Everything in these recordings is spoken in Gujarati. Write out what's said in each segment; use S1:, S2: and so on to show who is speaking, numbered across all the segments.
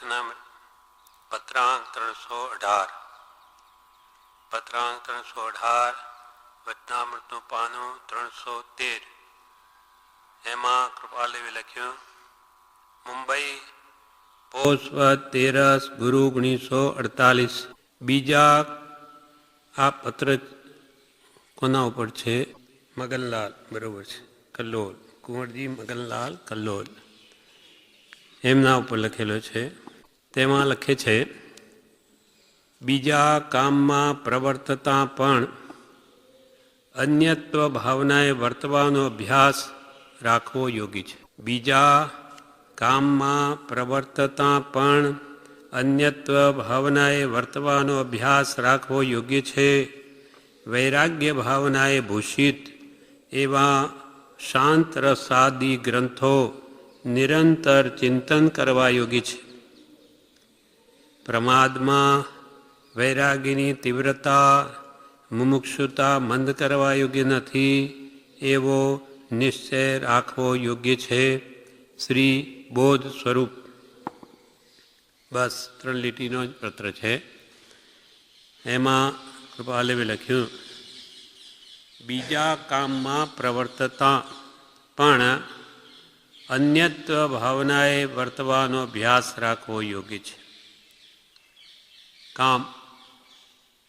S1: વચનામૃત પત્રાંક 318 પત્રાંક 318 વચનામૃતનું પાનું 313. એમાં કૃપાલદેવે લખ્યું: મુંબઈ પોષવદ 13 ગુરુ 1948. બીજા આ પત્ર કોના ઉપર છે? મગનલાલ, બરોબર છે, કલ્લોલ, કુંવરજી મગનલાલ કલ્લોલ, એમના ઉપર લખેલો છે. તેમાં લખે છે: બીજા કામમાં પ્રવર્તતા પણ અન્યત્વ ભાવનાએ વર્તવાનો અભ્યાસ રાખવો યોગી છે. બીજા કામમાં પ્રવર્તતા પણ અન્યત્વ ભાવનાએ વર્તવાનો અભ્યાસ રાખવો યોગ્ય છે. વૈરાગ્ય ભાવનાએ ભૂષિત એવા શાંત રસાદી ગ્રંથો નિરંતર ચિંતન કરવા યોગી છે. પ્રમાદમાં વૈરાગ્યની તીવ્રતા મુમુક્ષુતા મંદ કરવા યોગ્ય નથી એવો નિશ્ચય રાખવો યોગ્ય છે. શ્રી બોધ સ્વરૂપ. બસ 3 લીટીનો જ પત્ર છે. એમાં કૃપાલદેવે લખ્યું: બીજા કામમાં પ્રવર્તતા પણ અન્યત્વ ભાવનાએ વર્તવાનો અભ્યાસ રાખવો યોગ્ય છે. કામ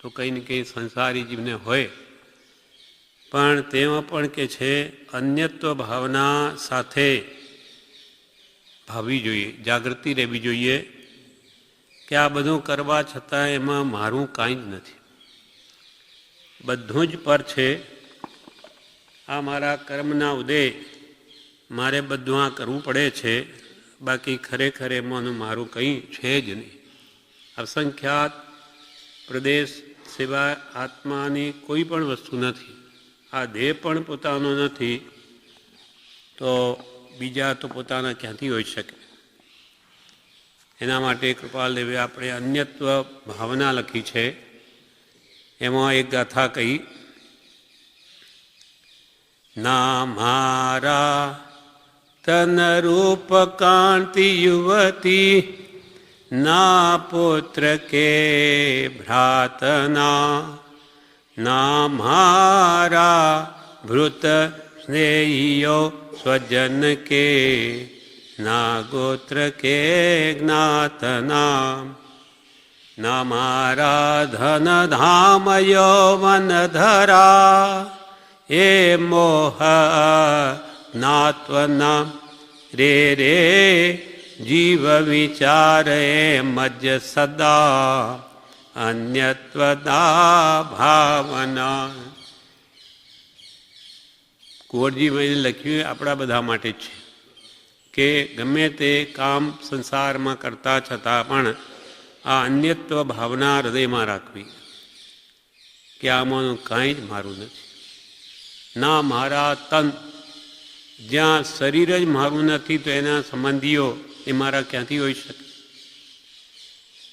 S1: તો કંઈ ને કંઈ સંસારી જીવને હોય, પણ તેમાં પણ કે છે અન્યત્વ ભાવના સાથે ભાવવી જોઈએ, જાગૃતિ રહેવી જોઈએ કે આ બધું કરવા છતાં એમાં મારું કાંઈ જ નથી, બધું જ પર છે. આ મારા કર્મના ઉદય, મારે બધું આ કરવું પડે છે, બાકી ખરેખર એમાંનું મારું કંઈ છે જ નહીં. અસંખ્યાત પ્રદેશ સિવાય આત્માની કોઈ પણ વસ્તુ નથી. આ દેહ પણ પોતાનો નથી, તો બીજા તો પોતાના ક્યાંથી હોઈ શકે? એના માટે કૃપાલદેવે આપણે અન્યત્વ ભાવના લખી છે. એમાં એક ગાથા કહી: ના મારા તન રૂપ કાંતિ યુવતી, ના પુત્ર કે ભ્રાતના, ના મારા ભૃત સ્નેહીઓ સ્વજન કે, ના ગોત્ર કે જ્ઞાતના, ના મારા ધન ધામ યૌવન ધરા, એ મોહ નાત્વના રે રે જીવ વિચારે મજ સદા અન્યત્વદા ભાવના. કુંવરજીભાઈને લખ્યું આપણા બધા માટે જ છે કે ગમે તે કામ સંસારમાં કરતા છતાં પણ આ અન્યત્વ ભાવના હૃદયમાં રાખવી કે આમાંનું કાંઈ જ મારું નથી. ના મારા તન, જ્યાં શરીર જ મારું નથી તો એના સંબંધીઓ એ મારા ક્યાંથી હોઈ શકે?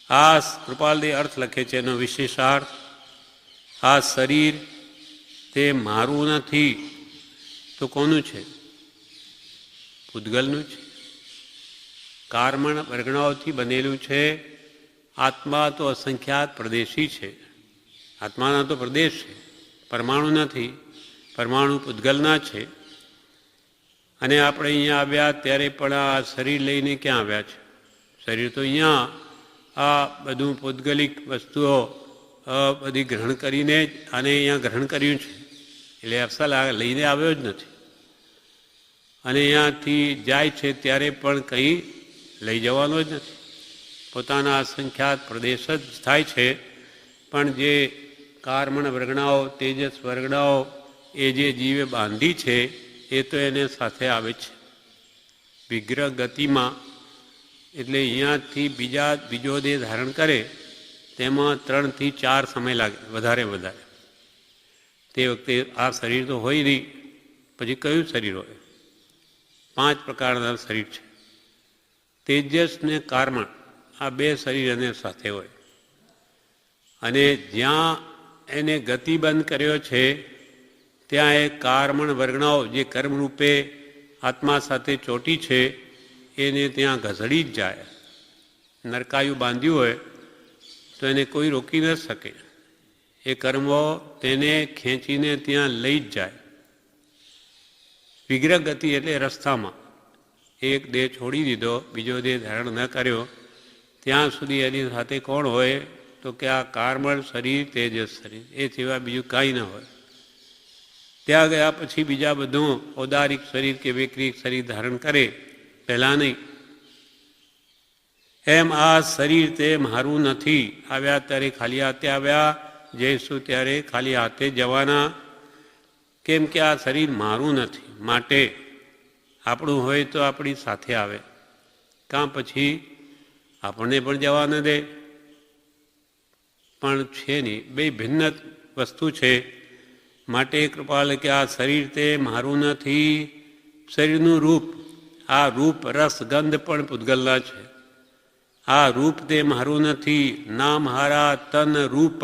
S1: આ કૃપાલદેવ અર્થ લખે છે એનો વિશેષાર્થ: આ શરીર તે મારું નથી તો કોનું છે? પૂતગલનું છે. કર્મણ વર્ગણાઓથી બનેલું છે. આત્મા તો અસંખ્યાત પ્રદેશી છે. આત્માના તો પ્રદેશ છે, પરમાણુ નથી. પરમાણુ પૂતગલના છે. અને આપણે અહીંયા આવ્યા ત્યારે પણ આ શરીર લઈને ક્યાં આવ્યા છે? શરીર તો અહીંયા આ બધું પૂતગલિક વસ્તુઓ બધી ગ્રહણ કરીને જ આને અહીંયા ગ્રહણ કર્યું છે. એટલે અસલ લઈને આવ્યો જ નથી. અને અહીંયાથી જાય છે ત્યારે પણ કંઈ લઈ જવાનો જ નથી. પોતાના અસંખ્યાત પ્રદેશ જ થાય છે. પણ જે કર્મણ વર્ગણાઓ, તેજસ વર્ગણાઓ એ જે જીવે બાંધી છે એ તો એને સાથે આવે છે વિગ્રહ ગતિમાં. એટલે અહીંયાથી બીજો દેહ ધારણ કરે તેમાં 3 થી 4 સમય લાગે, વધારે. તે વખતે આ શરીર તો હોય નહીં, પછી કયું શરીર હોય? 5 પ્રકારના શરીર છે. તેજસ ને કર્મણ, આ 2 શરીર એને સાથે હોય. અને જ્યાં એને ગતિબંધ કર્યો છે ત્યાં એ કર્મણ વર્ગણાઓ જે કર્મરૂપે આત્મા સાથે ચોટી છે એને ત્યાં ઘસડી જ જાય. નરકાયું બાંધ્યું હોય તો એને કોઈ રોકી ન શકે. એ કર્મો તેને ખેંચીને ત્યાં લઈ જ જાય. વિગ્રહ ગતિ એટલે રસ્તામાં એક દેહ છોડી દીધો, બીજો દેહ ધારણ ન કર્યો, ત્યાં સુધી એની સાથે કોણ હોય તો કે આ કાર્બન શરીર, તેજસ શરીર, એ સિવાય બીજું કાંઈ ન હોય. ત્યાં ગયા પછી બીજા બધું ઔદારિક શરીર કે વૈક્રિક શરીર ધારણ કરે, પહેલાં નહીં. એમ આ શરીર તે મારું નથી. આવ્યા ત્યારે ખાલી હાથે આવ્યા, જઈશું ત્યારે ખાલી હાથે જવાના. કેમ કે આ શરીર મારું નથી, માટે આપણું હોય તો આપણી સાથે આવે, કાં પછી આપણને પણ જવા ન દે. પણ છે નહીં, બે ભિન્ન વસ્તુ છે. માટે કૃપાલ કે આ શરીર તે મારું નથી. શરીરનું રૂપ, આ રૂપ રસ ગંધ પણ પૂતગલના છે. આ રૂપ તે મારું નથી. નામ હારા તન રૂપ,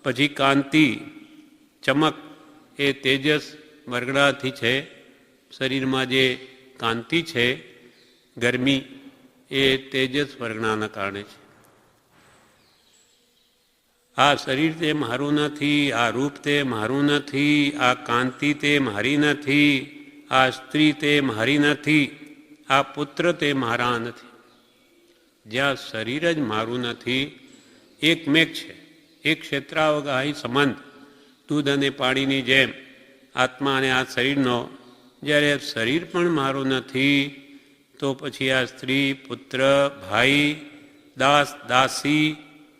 S1: પછી કાંતિ ચમક એ તેજસ વર્ગણાથી છે. શરીરમાં જે કાંતિ છે, ગરમી, એ તેજસ વર્ગણાના કારણે છે. આ શરીર તે મારું નથી, આ રૂપ તે મારું નથી, આ કાંતિ તે મારી નથી, આ સ્ત્રી તે મારી નથી, આ પુત્ર તે મારા નથી. જ્યાં શરીર જ મારું નથી, એકમેક છે, એક ક્ષેત્રાવગાહી સંબંધ, દૂધ અને પાણીની જેમ આત્મા અને આ શરીરનો. જ્યારે શરીર પણ મારું નથી, તો પછી આ સ્ત્રી, પુત્ર, ભાઈ, દાસ, દાસી,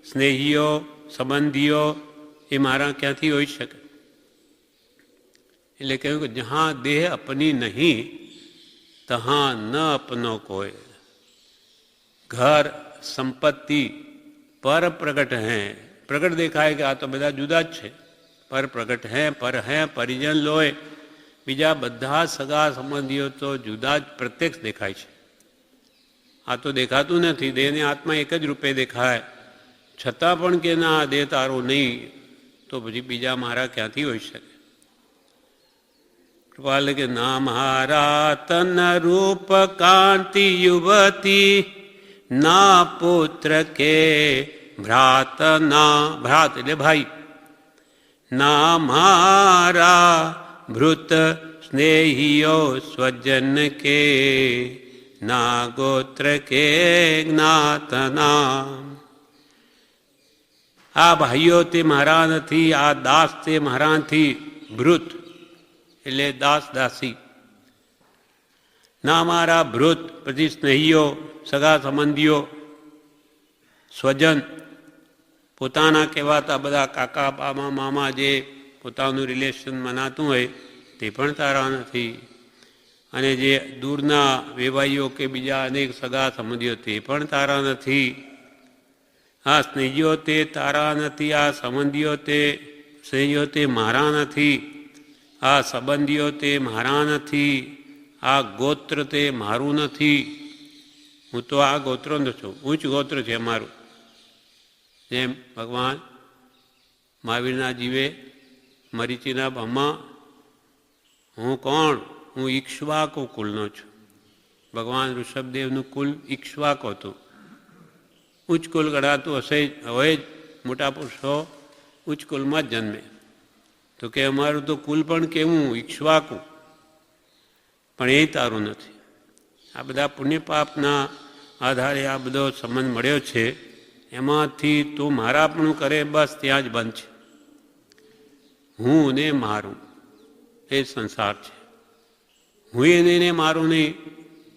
S1: સ્નેહીઓ, સંબંધીઓ એ મારા ક્યાંથી હોઈ શકે? એટલે કહ્યું કે જહાં દેહ અપની નહીં, તહાં ન અપનો કોઈ. ઘર, સંપત્તિ પર પ્રગટ હૈ. પ્રગટ દેખાય કે આ તો બધા જુદા જ છે, પર પ્રગટ હૈ, પર હૈ, પરિજન લોય. બીજા બધા સગા સંબંધીઓ તો જુદા જ પ્રત્યક્ષ દેખાય છે. આ તો દેખાતું નથી. દેહને આત્મા એક જ રૂપે દેખાય, છતાં પણ કે ના દેહ તારો નહીં, તો પછી બીજા મારા ક્યાંથી હોઈ શકે? કૃપાલ કે ના મારા તન રૂપ કાંતિ યુવતી, ના પુત્ર કે ભ્રાત, ના ભ્રાત એટલે ભાઈ, ના મારા ભૃત સ્નેહીઓ સ્વજન કે, ના ગોત્ર કે જ્ઞાતના. આ ભાઈઓ તે મારા નથી, આ દાસ તે મારા નથી. ભૃત એટલે દાસ, દાસી. ના મારા ભૃત, પછી સ્નેહીઓ, સગા સંબંધીઓ, સ્વજન, પોતાના કહેવાતા બધા કાકા, બાબા, મામા, જે પોતાનું રિલેશન મનાતું હોય તે પણ તારા નથી. અને જે દૂરના વેવાઈઓ કે બીજા અનેક સગા સંબંધીઓ તે પણ તારા નથી. આ સ્નેહીઓ તે તારા નથી, આ સંબંધીઓ તે સ્નેહીઓ તે મારા નથી, આ સંબંધીઓ તે મારા નથી, આ ગોત્ર તે મારું નથી. હું તો આ ગોત્રનો છું, ઉચ્ચ ગોત્ર છે મારું. જેમ ભગવાન મહાવીરના જીવે મરીચીના બ્રહ્મા, હું કોણ? હું ઈક્ષ્વાકો કુલનો છું. ભગવાન ઋષભદેવનું કુલ ઈક્ષ્વાકો હતું. ઉચ્ચ કુલ ગણાતું હશે, હવે જ મોટા પુરુષો ઉચ્ચ કુલમાં જ જન્મે. તો કે અમારું તો કુલ પણ કેવું? ઈક્ષ્વાકુ. પણ એ તારું નથી. આ બધા પુણ્ય પાપના આધારે આ બધો સંબંધ મળ્યો છે. એમાંથી તું મારાપણું કરે, બસ ત્યાં જ બંધ છે. હું ને મારું એ સંસાર છે. હું એને મારું નહીં,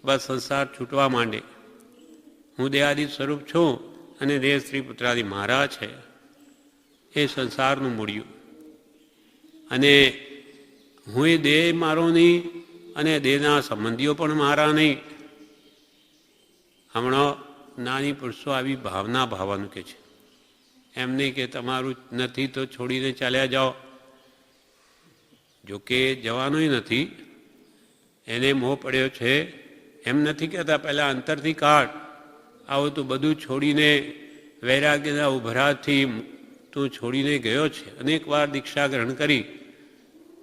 S1: બસ સંસાર છૂટવા માંડે. હું દેહાદિ સ્વરૂપ છું અને દેહ, સ્ત્રી, પુત્રાદિ મારા છે. એ સંસારનું મૂળિયું. અને હું એ દેહ મારો નહીં અને દેહના સંબંધીઓ પણ મારા નહીં. હમણાં નાની પુરુષો આવી ભાવના ભાવવાનું કે છે. એમ નહીં કે તમારું નથી તો છોડીને ચાલ્યા જાઓ. જોકે જવાનોય નથી, એને મોહ પડ્યો છે. એમ નથી કહેતા પહેલાં અંતરથી કાઢ. આવું તું બધું છોડીને વૈરાગ્યના ઉભરાથી તું છોડીને ગયો છે. અનેક વાર દીક્ષા ગ્રહણ કરી,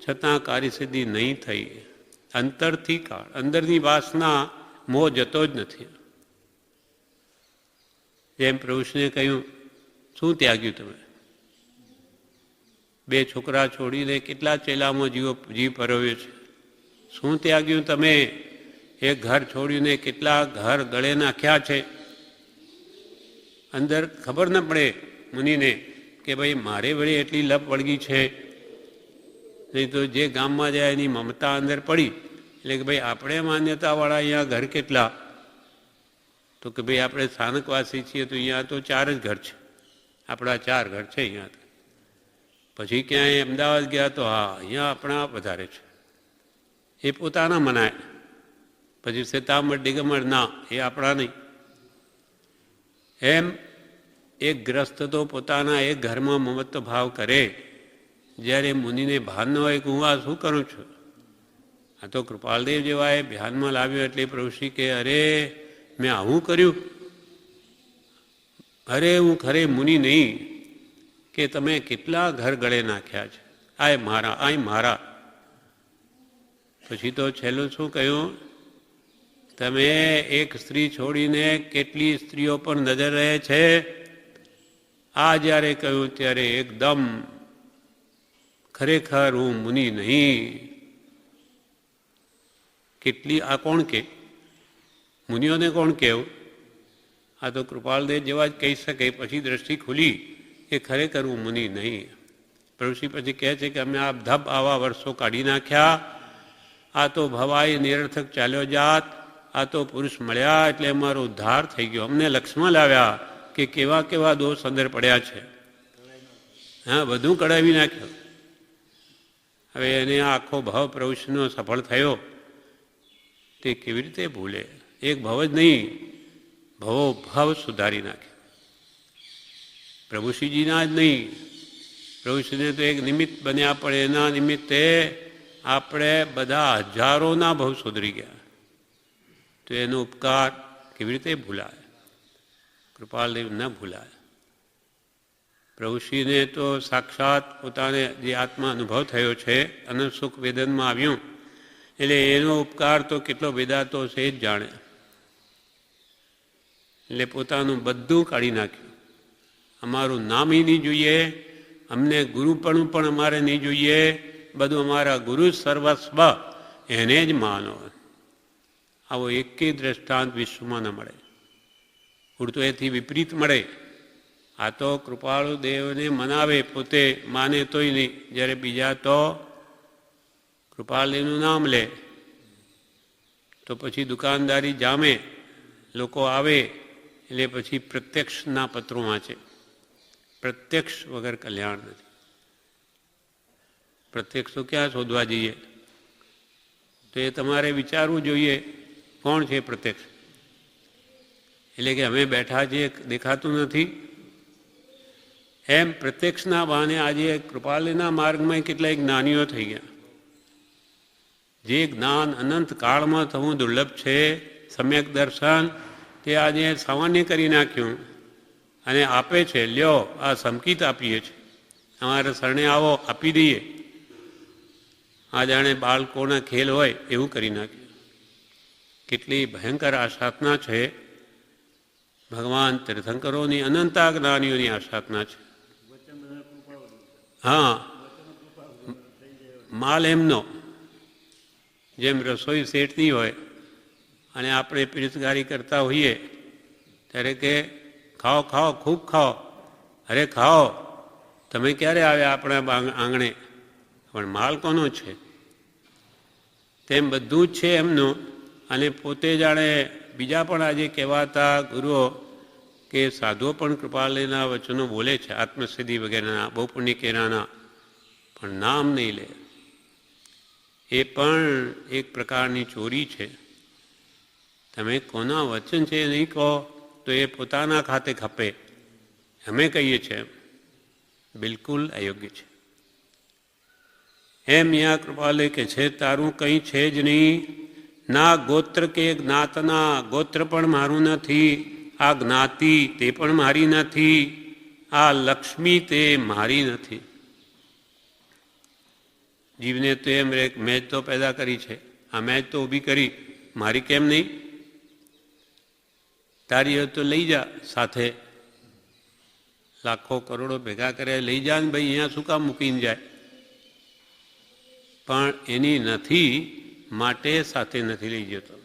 S1: છતાં કાર્યસિદ્ધિ નહીં થઈ. અંતરથી કાઢ. અંદરની વાસના મોહ જતો જ નથી. જેમ પ્રભુશ્રીને કહ્યું, શું ત્યાગ્યું તમે? 2 છોકરા છોડીને કેટલા ચેલામાં જીવ પરોવ્યો છે. શું ત્યાગ્યું તમે? એક ઘર છોડીને કેટલા ઘર ગળે નાખ્યા છે. અંદર ખબર ન પડે મુનિને કે ભાઈ મારે વળી એટલી લપ વળગી છે. નહીં તો જે ગામમાં જાય એની મમતા અંદર પડી એટલે કે ભાઈ આપણે માન્યતાવાળા અહીંયા ઘર કેટલા? તો કે ભાઈ આપણે સ્થાનકવાસી છીએ તો અહીંયા તો 4 જ ઘર છે, આપણા 4 ઘર છે અહીંયા. પછી ક્યાંય અમદાવાદ ગયા તો હા અહીંયા આપણા વધારે છે, એ પોતાના મનાય. પછી સેતામઢ ડિગમઢ ના, એ આપણા નહીં. એમ એક ગ્રસ્ત તો પોતાના એક ઘરમાં મમત્વ ભાવ કરે, જ્યારે મુનિને ભાન ન હોય કે હું આ શું કરું છું. આ તો કૃપાલદેવ જેવા એ ધ્યાનમાં લાવ્યો એટલે પ્રભુશ્રી કે અરે મેં આવું કર્યું? અરે હું ખરે મુનિ નહીં કે તમે કેટલા ઘર ગળે નાખ્યા છે, આ મારા, આ મારા. પછી તો છેલ્લું શું કહ્યું? તમે એક સ્ત્રી છોડીને કેટલી સ્ત્રીઓ પર નજર રહે છે. આ જ્યારે કહ્યું ત્યારે એકદમ ખરેખર હું મુનિ નહીં. કેટલી, આ કોણ કે? મુનિઓને કોણ કહેવું? આ તો કૃપાલદેવ જેવા જ કહી શકે. પછી દ્રષ્ટિ ખુલી કે ખરેખર હું મુનિ નહીં. પ્રભુશ્રી પછી કહે છે કે અમે આ ધબ આવા વર્ષો કાઢી નાખ્યા, આ તો ભવાઈ નિરર્થક ચાલ્યો જાત, આ તો પુરુષ મળ્યા એટલે અમારો ઉદ્ધાર થઈ ગયો. અમને લક્ષ્મણ લાવ્યા કે કેવા કેવા દોષ અંદર પડ્યા છે. હા, બધું કઢાવી નાખ્યું. હવે એને આખો ભાવ પ્રભુશ્રીનો સફળ થયો તે કેવી રીતે ભૂલે? એક ભાવ જ નહીં, ભવો ભાવ સુધારી નાખે. પ્રભુશ્રીજીના જ નહીં, પ્રભુશ્રીને તો એક નિમિત્ત બન્યા, પણ એના નિમિત્તે આપણે બધા હજારોના ભાવ સુધરી ગયા. તો એનો ઉપકાર કેવી રીતે ભૂલાય? કૃપાલદેવ ન ભૂલાય. પ્રભુશ્રીને તો સાક્ષાત પોતાને જે આત્મા અનુભવ થયો છે, અનંત સુખ વેદનમાં આવ્યું, એટલે એનો ઉપકાર તો કેટલો વેદાતો છે જ જાણે. એટલે પોતાનું બધું કાઢી નાખ્યું. અમારું નામ નહીં જોઈએ, અમને ગુરુપણું પણ અમારે નહીં જોઈએ, બધું અમારા ગુરુ સર્વસ્વ, એને જ માનો. આવો એકેય દ્રષ્ટાંત વિશ્વમાં ન મળે. ઉડતો એથી વિપરીત મળે. આ તો કૃપાળુ દેવને મનાવે, પોતે માને તોય નહીં. જ્યારે બીજા તો કૃપાળદેવનું નામ લે તો પછી દુકાનદારી જામે, લોકો આવે એટલે પછી પ્રત્યક્ષના પત્રો વાંચે. પ્રત્યક્ષ વગર કલ્યાણ નથી. પ્રત્યક્ષ તો ક્યાં શોધવા જઈએ? તો એ તમારે વિચારવું જોઈએ કોણ છે પ્રત્યક્ષ. એટલે કે અમે બેઠા છીએ દેખાતું નથી. એમ પ્રત્યક્ષના બહાને આજે કૃપાલના માર્ગમાં કેટલાય જ્ઞાનીઓ થઈ ગયા. જે જ્ઞાન અનંત કાળમાં થવું દુર્લભ છે, સમ્યક દર્શન, તે આજે સામાન્ય કરી નાખ્યું અને આપે છે. લ્યો, આ સંકિત આપીએ છીએ, અમારે શરણે આવો, આપી દઈએ. આ જાણે બાળકોના ખેલ હોય એવું કરી નાખ્યું. કેટલી ભયંકર આ સાધના છે. ભગવાન તીર્થંકરોની અનંતા જ્ઞાનીઓની આ સાધના છે. હા, માલ એમનો, જેમ રસોઈ શેઠની હોય અને આપણે પીરસગારી કરતા હોઈએ ત્યારે કે ખાઓ ખાઓ, ખૂબ ખાઓ. અરે ખાઓ, તમે ક્યારે આવ્યા આપણા આંગણે? પણ માલ કોનો છે? તેમ બધું જ છે એમનું. અને પોતે જાણે બીજા પણ આજે કહેવાતા ગુરુઓ કે સાધુઓ પણ કૃપાલયના વચનો બોલે છે, આત્મસિદ્ધિ વગેરેના, બહુ પુણ્ય કેરાના, પણ નામ નહીં લે. એ પણ એક પ્રકારની ચોરી છે. તમે કોના વચન છે નહીં કહો તો એ પોતાના ખાતે ખપે. અમે કહીએ છીએ બિલકુલ અયોગ્ય છે. એમ અહીંયા કૃપાલય કે છે તારું કંઈ છે જ નહીં. ના ગોત્ર કે જ્ઞાતના, ગોત્ર પણ મારું નથી, આ જ્ઞાતિ તે પણ મારી નથી, આ લક્ષ્મી તે મારી નથી. જીવને તો એમ રે મેં તો પેદા કરી છે, આ મેં તો ઊભી કરી, મારી કેમ નહીં? તારી તો લઈ જા સાથે, લાખો કરોડો ભેગા કર્યા લઈ જાય ને ભાઈ અહીંયા શું કામ મૂકીને જાય, પણ એની નથી માટે સાથે નથી લઈ જતો.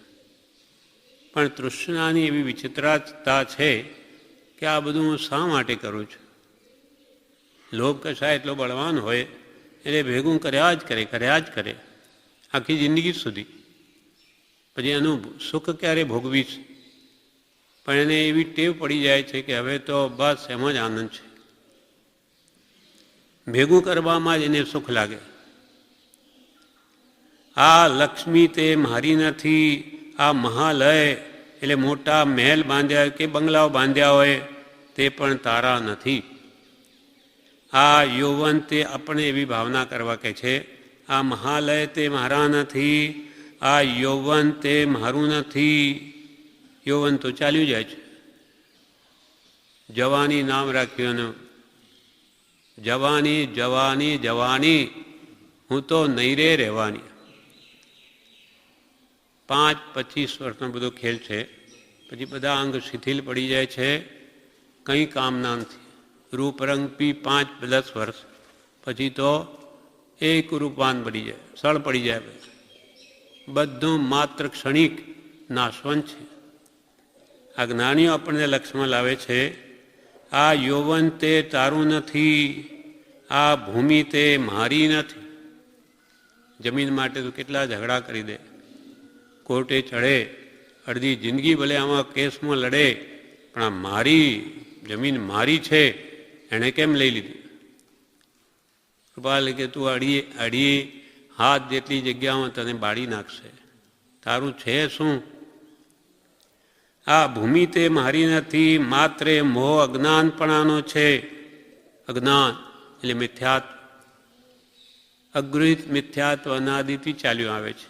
S1: પણ તૃષ્ણાની એવી વિચિત્રતા છે કે આ બધું હું શા માટે કરું છું. લોભ કશા એટલો બળવાન હોય એટલે ભેગું કર્યા જ કરે આખી જિંદગી સુધી. પછી એનું સુખ ક્યારે ભોગવીશ, પણ એને એવી ટેવ પડી જાય છે કે હવે તો બસ એમાં જ આનંદ છે. ભેગું કરવામાં જ એને સુખ લાગે. આ લક્ષ્મી તે મારી નથી, આ મહાલય એટલે મોટા મહેલ બાંધ્યા કે બંગલાઓ બાંધ્યા હોય તે પણ તારા નથી. આ યૌવન તે આપણે એવી ભાવના કરવા કે છે આ મહાલય તે મારા નથી, આ યૌવન તે મારું નથી. યૌવન તો ચાલ્યું જાય છે. જવાની નામ રાખ્યું એનું, જવાની જવાની જવાની, હું તો નહીં રે રહેવાની. 5-25 વર્ષનો બધો ખેલ છે. પછી બધા અંગ શિથિલ પડી જાય છે, કંઈ કામના નથી. રૂપરંગ પી 5-10 વર્ષ પછી તો એક રૂપાન પડી જાય, સળ પડી જાય. બધું માત્ર ક્ષણિક નાશવંત છે. આ જ્ઞાનીઓ આપણને લક્ષ્યમાં લાવે છે આ યૌવન તે તારું નથી, આ ભૂમિ તે મારી નથી. જમીન માટે તો કેટલા ઝઘડા કરી દે, કોર્ટે ચડે, અડધી જિંદગી ભલે આમાં કેસમાં લડે, પણ આ મારી જમીન મારી છે એણે કેમ લઈ લીધી. કૃપાલ કે તું અડીએ હાથ જેટલી જગ્યામાં તને બાળી નાખશે, તારું છે શું. આ ભૂમિ તે મારી નથી, માત્ર મોહ અજ્ઞાનપણાનો છે. અજ્ઞાન એટલે મિથ્યાત્વ, અગૃહિત મિથ્યાત્વ અનાદિથી ચાલ્યું આવે છે.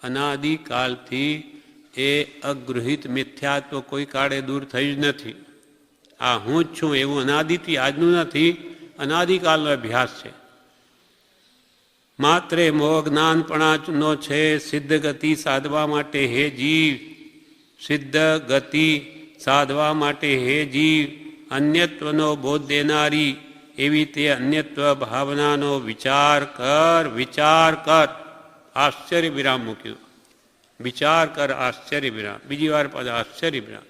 S1: અનાદિકાલથી એ અગૃહિત મિથ્યાત્વ કોઈ કાળે દૂર થઈ જ નથી. આ હું જ છું એવું અનાદિથી આજનું નથી, અનાદિકાલનો અભ્યાસ છે. માત્ર મોહ જ્ઞાનપણાનો છે. સિદ્ધ ગતિ સાધવા માટે હે જીવ, સિદ્ધ ગતિ સાધવા માટે હે જીવ, અન્યત્વનો બોધ દેનારી એવી તે અન્યત્વ ભાવનાનો વિચાર કર. આશ્ચર્ય વિરામ મૂક્યું. વિચાર કર આશ્ચર્ય વિરામ. બીજી વાર પાછા આશ્ચર્ય વિરામ.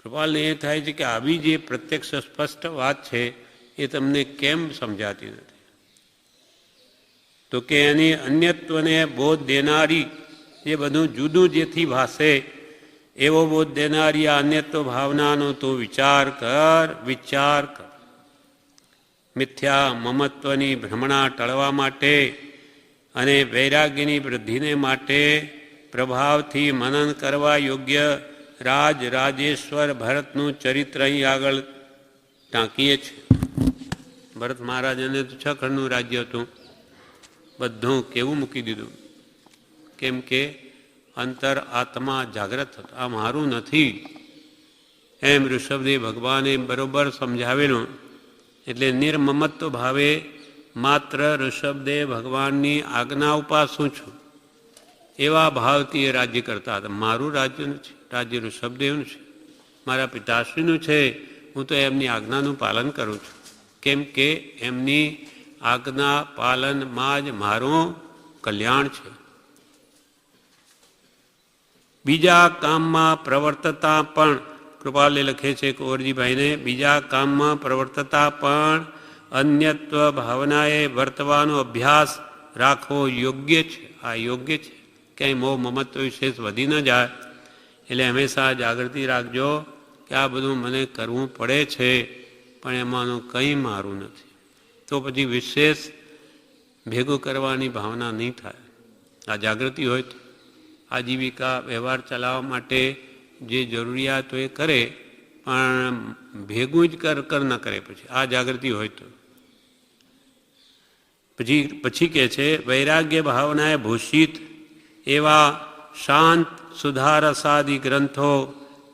S1: કૃપાલને એ થાય છે કે આવી જે પ્રત્યક્ષ સ્પષ્ટ વાત છે એ તમને કેમ સમજાતી નથી. તો કે એની અન્યત્વને બોધ દેનારી, જે બધું જુદું જેથી ભાષે એવો બોધ દેનારી આ અન્યત્વ ભાવનાનો તો વિચાર કર. મિથ્યા મમત્વની ભ્રમણા ટળવા માટે અને વૈરાગ્યની વૃદ્ધિને માટે પ્રભાવથી મનન કરવા યોગ્ય રાજેશ્વર ભરતનું ચરિત્ર અહીં આગળ ટાંકીએ છીએ. ભરત મહારાજાને તો 6 ખંડનું રાજ્ય હતું, બધું કેવું મૂકી દીધું. કેમ કે અંતર આત્મા જાગ્રત થતો, આ મારું નથી એમ ઋષભદેવ ભગવાને બરોબર સમજાવેલું. એટલે નિર્મમત્વ ભાવે માત્ર ઋષભદેવ ભગવાનની આજ્ઞા ઉપાસું છું એવા ભાવથી એ રાજ્ય કરતા હતા. મારું રાજ્ય નથી, રાજ્ય ઋષભદેવનું છે, મારા પિતાશ્રીનું છે. હું તો એમની આજ્ઞાનું પાલન કરું છું. કેમ કે એમની આજ્ઞા પાલનમાં જ મારું કલ્યાણ છે. બીજા કામમાં પ્રવર્તતા પણ, કૃપાલે લખે છે કુંવરજીભાઈને, બીજા કામમાં પ્રવર્તતા પણ અન્યત્વ ભાવનાએ વર્તવાનો અભ્યાસ રાખવો યોગ્ય છે. આ યોગ્ય છે. ક્યાંય મોહ મમત્વ વિશેષ વધી ન જાય. એટલે હંમેશા જાગૃતિ રાખજો કે આ બધું મને કરવું પડે છે, પણ એમાંનું કંઈ મારું નથી. તો પછી વિશેષ ભેગું કરવાની ભાવના નહીં થાય. આ જાગૃતિ હોય તો આજીવિકા વ્યવહાર ચલાવવા માટે જે જરૂરિયાત હોય એ કરે, પણ ભેગું જ કર ન કરે. પછી આ જાગૃતિ હોય તો પછી કહે છે વૈરાગ્ય ભાવનાએ ભૂષિત એવા શાંત સુધારસાદી ગ્રંથો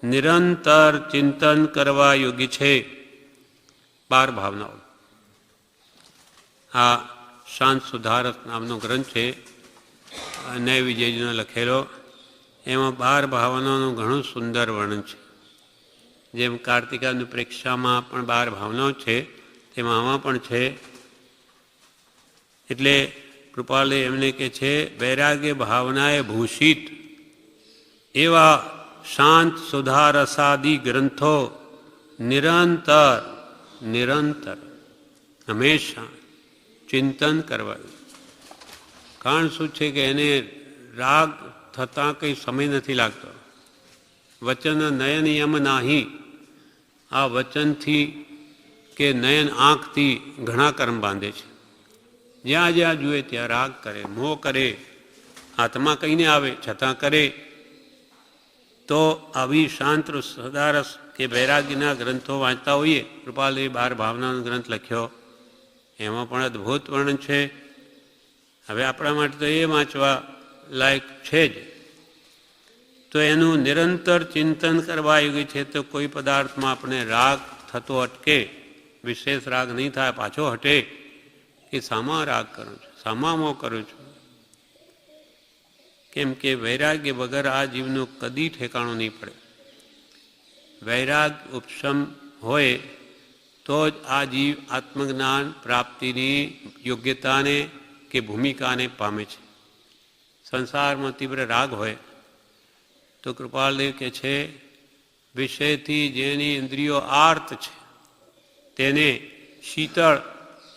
S1: નિરંતર ચિંતન કરવા યોગ્ય છે. 12 ભાવનાઓ. આ શાંત સુધારસ નામનો ગ્રંથ છે, નય વિજયજીનો લખેલો. એમાં 12 ભાવનાઓનું ઘણું સુંદર વર્ણન છે. જેમ કાર્તિકાનું પ્રેક્ષામાં પણ 12 ભાવનાઓ છે, તેમાં આમાં પણ છે. એટલે કૃપાલુ એમને કે છે, વૈરાગ્ય ભાવનાએ ભૂષિત એવા શાંત સુધારસાદી ગ્રંથો નિરંતર હંમેશા ચિંતન કરવાનું. કારણ શું છે કે એને રાગ થતાં કંઈ સમય નથી લાગતો. વચન નયન યમ નાહી, આ વચનથી કે નયન આંખથી ઘણા કર્મ બાંધે છે. જ્યાં જ્યાં જુએ ત્યાં રાગ કરે, મોહ કરે, હાથમાં કંઈ નહીં આવે છતાં કરે. તો આવી શાંત સદારસ કે વૈરાગ્યના ગ્રંથો વાંચતા હોઈએ. કૃપાલજી 12 ભાવનાનો ગ્રંથ લખ્યો, એમાં પણ અદ્ભુત વર્ણન છે. હવે આપણા માટે તો એ વાંચવા લાયક છે જ. તો એનું નિરંતર ચિંતન કરવા યોગ્ય છે. તો કોઈ પદાર્થમાં આપણે રાગ થતો અટકે, વિશેષ રાગ નહીં થાય, પાછો હટે કે સામા રાગ કરું છું, સામા મોહ કરું છું. કેમ કે વૈરાગ્ય વગર આ જીવનું કદી ઠેકાણું નહીં પડે. વૈરાગ ઉપશમ હોય તો જ આ જીવ આત્મજ્ઞાન પ્રાપ્તિની યોગ્યતાને કે ભૂમિકાને પામે છે. સંસારમાં તીવ્ર રાગ હોય તો કૃપાલદેવ કહે છે, વિષયથી જેની ઇન્દ્રિયો આર્ત છે તેને શીતળ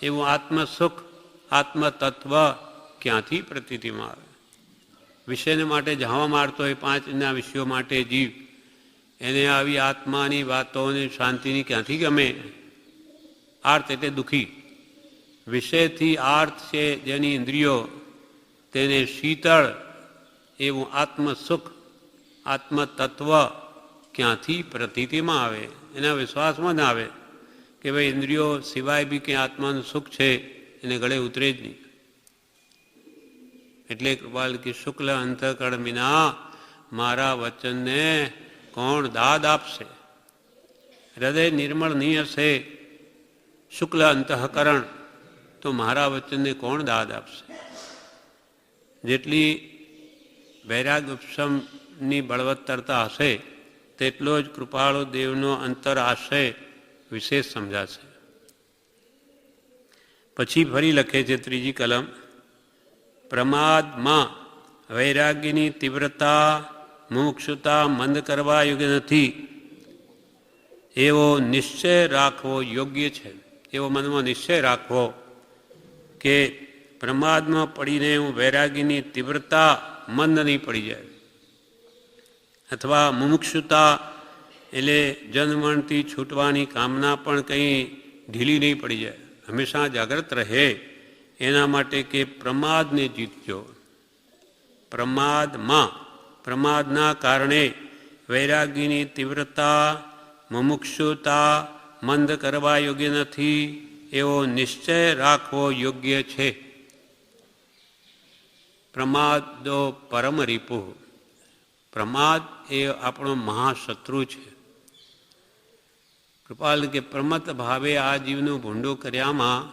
S1: એવું આત્મસુખ, આત્મતત્વ ક્યાંથી પ્રતીતિમાં આવે? વિષયને માટે ઝાવા મારતો હોય 5 વિષયો માટે જીવ, એને આવી આત્માની વાતોને શાંતિની ક્યાંથી ગમે? આર્ત એટલે દુઃખી. વિષયથી આર્ત છે જેની ઇન્દ્રિયો, તેને શીતળ એવું આત્મસુખ, આત્મતત્વ ક્યાંથી પ્રતીતિમાં આવે? એના વિશ્વાસમાં ના આવે કે ભાઈ ઇન્દ્રિયો સિવાય બી ક્યાં આત્માનું સુખ છે, એને ગળે ઉતરે જ નહીં. એટલે કૃપાલ કે શુક્લ અંતઃકરણ વિના મારા વચનને કોણ દાદ આપશે? હૃદય નિર્મળ નહીં હશે, શુક્લ અંતઃકરણ, તો મારા વચનને કોણ દાદ આપશે? જેટલી વૈરાગ ઉપશમની બળવત્તરતા હશે તેટલો જ કૃપાળુ દેવનો અંતર આશય વિશેષ સમજાશે. પછી ફરી લખે છે 3જી કલમ, પ્રમાદમાં વૈરાગ્યની તીવ્રતા મુમુક્ષુતા મંદ કરવા યોગ્ય નથી, એવો નિશ્ચય રાખવો યોગ્ય છે. એવો મનમાં નિશ્ચય રાખવો કે પ્રમાદમાં પડીને હું વૈરાગ્યની તીવ્રતા મંદ નહીં પડી જાય, અથવા મુમુક્ષુતા એટલે જન્મણથી છૂટવાની કામના પણ કંઈ ઢીલી નહીં પડી જાય, હંમેશા જાગ્રત રહે. એના માટે કે પ્રમાદને જીતજો. પ્રમાદના કારણે વૈરાગ્યની તીવ્રતા મુમુક્ષુતા મંદ કરવા યોગ્ય નથી, એવો નિશ્ચય રાખવો યોગ્ય છે. પ્રમાદો પરમ રીપુ, પ્રમાદ એ આપણો મહાશત્રુ છે. કૃપાલ કે પ્રમત ભાવે આ જીવનું ભૂંડું કર્યામાં